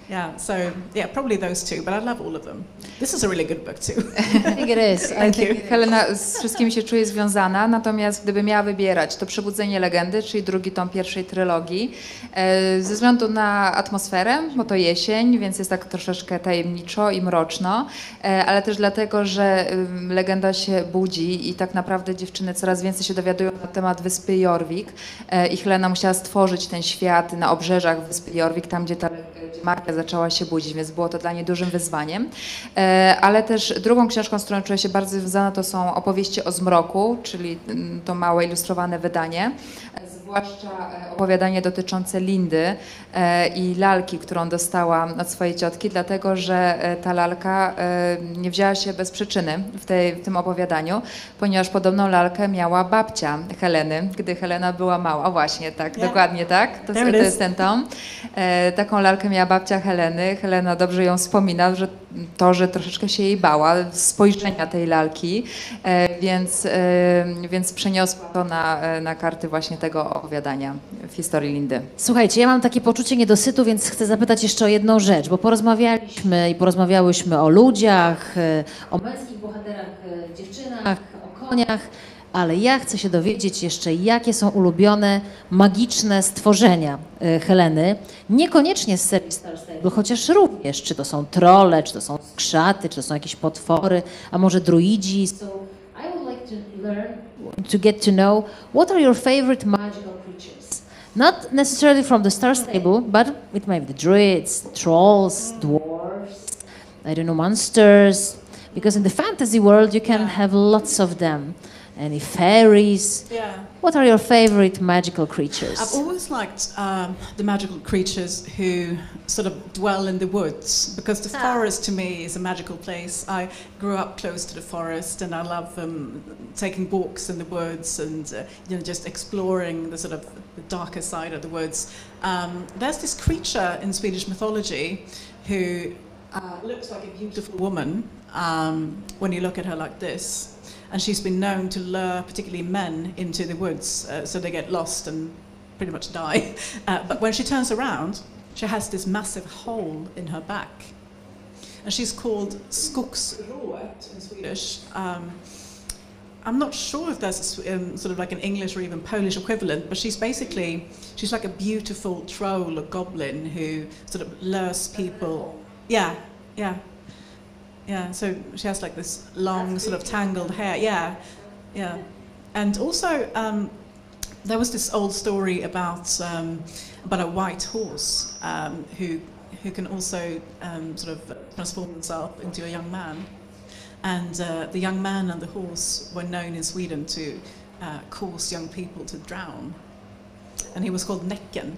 Speaker 4: Yeah, so yeah, probably those two, but I love all of them. This is a really good book too.
Speaker 1: I think it is.
Speaker 4: Thank you.
Speaker 3: Helena z wszystkimi się czuje związana, natomiast gdyby miała wybierać, to Przebudzenie legendy, czyli drugi tom pierwszej trylogii, ze względu na atmosferę, bo to jesień, więc jest tak troszeczkę tajemniczo i mroczno, ale też dlatego, że legenda się budzi i tak naprawdę dziewczyny coraz więcej się dowiadują na temat wyspy Jorvik i Helena musiała stworzyć ten świat na obrzeżach wyspy Jorvik, tam gdzie magia zaczęła się budzić, więc było to dla niej dużym wyzwaniem. Ale też drugą książką, z którą czuję się bardzo związana, to są opowieści o zmroku, czyli to małe ilustrowane wydanie. Zwłaszcza opowiadanie dotyczące Lindy i lalki, którą dostała od swojej ciotki, dlatego że ta lalka nie wzięła się bez przyczyny w tym opowiadaniu, ponieważ podobną lalkę miała babcia Heleny, gdy Helena była mała. O właśnie, tak, dokładnie tak. To jest ten tom. Taką lalkę miała babcia Heleny. Helena dobrze ją wspomina, że troszeczkę się jej bała spojrzenia tej lalki, więc przeniosła to na karty właśnie tego opowiadania w historii Lindy.
Speaker 1: Słuchajcie, ja mam takie poczucie niedosytu, więc chcę zapytać jeszcze o jedną rzecz, bo porozmawiałyśmy o ludziach, o męskich bohaterach, dziewczynach, o koniach, ale ja chcę się dowiedzieć jeszcze, jakie są ulubione, magiczne stworzenia Heleny. Niekoniecznie z serii Star Stable, chociaż również, czy to są trolle, czy to są skrzaty, czy to są jakieś potwory, a może druidzi. So I would like to learn, to get to know, what are your favorite magical creatures? Not necessarily from the Star Stable, but it may be the druids, trolls, dwarves, I don't know, monsters, because in the fantasy world you can have lots of them. Any fairies?
Speaker 4: Yeah.
Speaker 1: What are your favorite magical creatures?
Speaker 4: I've always liked the magical creatures who sort of dwell in the woods, because the forest to me is a magical place. I grew up close to the forest, and I love taking walks in the woods and just exploring the sort of the darker side of the woods. There's this creature in Swedish mythology who looks like a beautiful woman when you look at her like this. And she's been known to lure particularly men into the woods, so they get lost and pretty much die. But when she turns around, she has this massive hole in her back. And she's called skogsrået in Swedish. I'm not sure if there's a, sort of like an English or even Polish equivalent, but she's like a beautiful troll or goblin who sort of lures people. Yeah, yeah. Yeah, so she has like this long sort of tangled hair. Yeah, yeah. And also, there was this old story about a white horse who can also sort of transform himself into a young man. And the young man and the horse were known in Sweden to cause young people to drown. And he was called Näcken.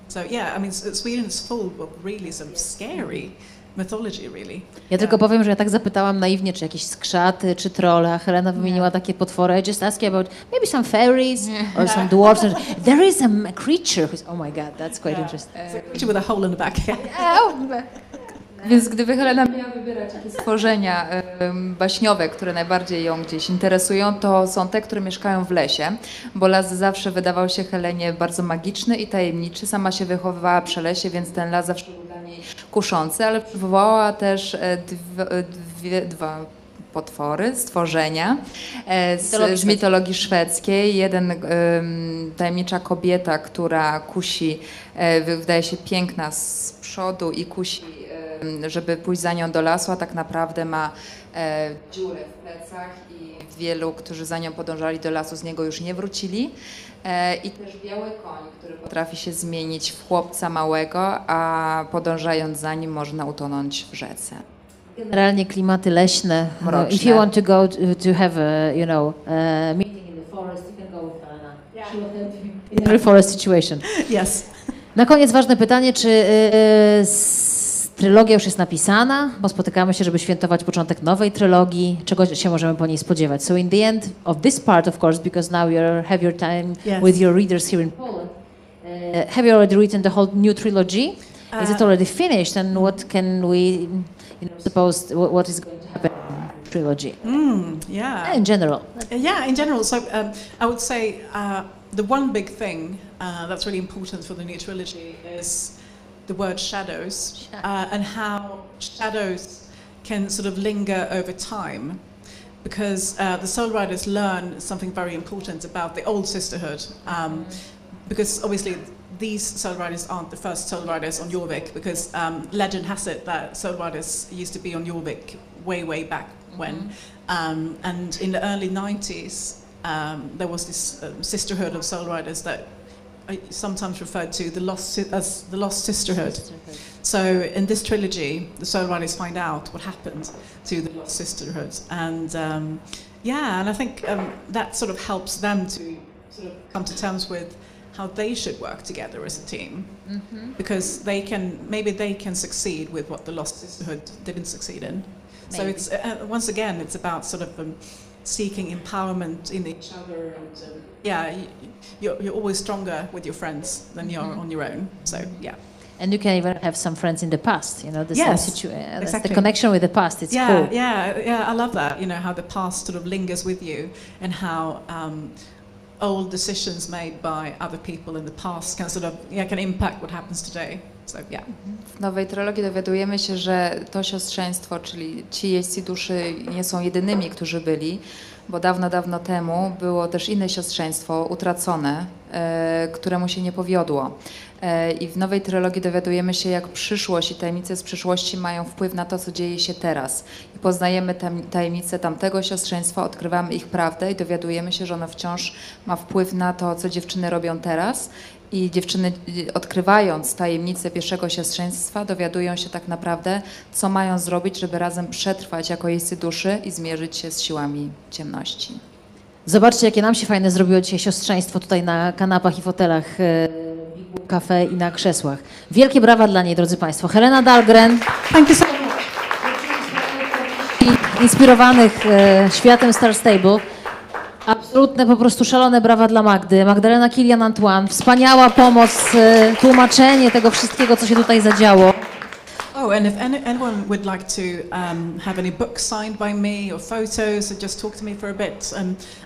Speaker 4: So yeah, I mean, Sweden is full of really sort of scary mythology, really.
Speaker 1: Ja tylko powiem, że ja tak zapytałam naiwnie, czy jakieś skrzaty, czy trolle, a Helena wymieniła takie potwory. I just asked about maybe some fairies or some dwarfs. There is a creature who's, oh my god, that's quite interesting.
Speaker 4: It's a creature with a hole in the back.
Speaker 3: Więc gdyby Helena miała wybierać jakieś stworzenia baśniowe, które najbardziej ją gdzieś interesują, to są te, które mieszkają w lesie, bo las zawsze wydawał się Helenie bardzo magiczny i tajemniczy. Sama się wychowywała przy lesie, więc ten las zawsze był dla niej kuszący, ale przywołała też dwa potwory, stworzenia z mitologii szwedzkiej. Jeden tajemnicza kobieta, która kusi, wydaje się piękna z przodu i kusi, żeby pójść za nią do lasu, a tak naprawdę ma dziurę w plecach i wielu, którzy za nią podążali do lasu, z niego już nie wrócili. I też biały koń, który potrafi się zmienić w chłopca małego, a podążając za nim można utonąć w rzece.
Speaker 1: Generalnie klimaty leśne.
Speaker 3: Mroczne.
Speaker 1: If you want to go to have a meeting in the forest, you can go with Helena. Yeah. She will help you in every forest situation.
Speaker 4: Yes.
Speaker 1: Na koniec ważne pytanie, czy trylogia już jest napisana, bo spotykamy się, żeby świętować początek nowej trylogii. Czego się możemy po niej spodziewać? So in the end of this part, of course, because now you have your time with your readers here in Poland, have you already written the whole new trilogy? Is it already finished? And what can we suppose, what is going to happen in the trilogy?
Speaker 4: Yeah.
Speaker 1: In general.
Speaker 4: Yeah, in general. So I would say the one big thing that's really important for the new trilogy is the word shadows and how shadows can sort of linger over time, because the soul riders learn something very important about the old sisterhood, because obviously these soul riders aren't the first soul riders on Jorvik, because legend has it that soul riders used to be on Jorvik way back when, and in the early 90s there was this sisterhood of soul riders that I sometimes referred to as the lost sisterhood. So in this trilogy, the soul riders find out what happened to the lost sisterhood, and and I think that sort of helps them to sort of come to terms with how they should work together as a team, because maybe they can succeed with what the lost sisterhood didn't succeed in. Maybe. So it's once again, it's about sort of seeking empowerment in each other, and you're always stronger with your friends than you're on your own. So yeah.
Speaker 1: And you can even have some friends in the past, the same situation.
Speaker 4: Exactly.
Speaker 1: The connection with the past, it's cool.
Speaker 4: Yeah, I love that. How the past sort of lingers with you, and how old decisions made by other people in the past can impact what happens today. So, yeah.
Speaker 3: W nowej trylogii dowiadujemy się, że to siostrzeństwo, czyli ci jeźdźcy duszy nie są jedynymi, którzy byli, bo dawno temu było też inne siostrzeństwo utracone, któremu się nie powiodło. I w nowej trylogii dowiadujemy się, jak przyszłość i tajemnice z przyszłości mają wpływ na to, co dzieje się teraz. I poznajemy tajemnice tamtego siostrzeństwa, odkrywamy ich prawdę i dowiadujemy się, że ono wciąż ma wpływ na to, co dziewczyny robią teraz. I dziewczyny, odkrywając tajemnicę pierwszego siostrzeństwa, dowiadują się tak naprawdę, co mają zrobić, żeby razem przetrwać jako jeźdźcy duszy i zmierzyć się z siłami ciemności.
Speaker 1: Zobaczcie, jakie nam się fajne zrobiło dzisiaj siostrzeństwo tutaj na kanapach i fotelach kafe i na krzesłach. Wielkie brawa dla niej, drodzy Państwo. Helena Dahlgren.
Speaker 4: Thank you so much.
Speaker 1: Inspirowanych światem Star Stable. Absolutne, po prostu szalone brawa dla Magdy. Magdalena Kilian-Antoine. Wspaniała pomoc, tłumaczenie tego wszystkiego, co się tutaj zadziało.
Speaker 4: Oh, and if anyone would like to have any books signed by me or photos, or just talk to me for a bit,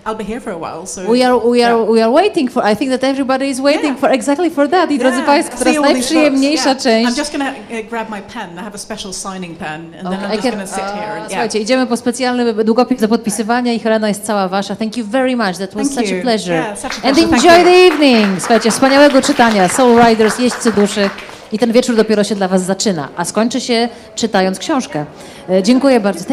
Speaker 4: I'll be here for a while. So
Speaker 1: we are waiting for. I think that everybody is waiting for exactly for that. I drodzy Państwo, teraz najprzyjemniejsza część.
Speaker 4: I'm just going to grab my pen. I have a special signing pen, and then I'm just going to sit here.
Speaker 1: Słuchajcie, idziemy po specjalny długopis do podpisywania i Helena jest cała wasza. Thank you very much. That was such a pleasure.
Speaker 4: Yeah, such a
Speaker 1: And
Speaker 4: pleasure.
Speaker 1: enjoy the evening. Słuchajcie, wspaniałego czytania. Soul Riders, jeźdźcy duszy. I ten wieczór dopiero się dla was zaczyna, a skończy się czytając książkę. Dziękuję bardzo.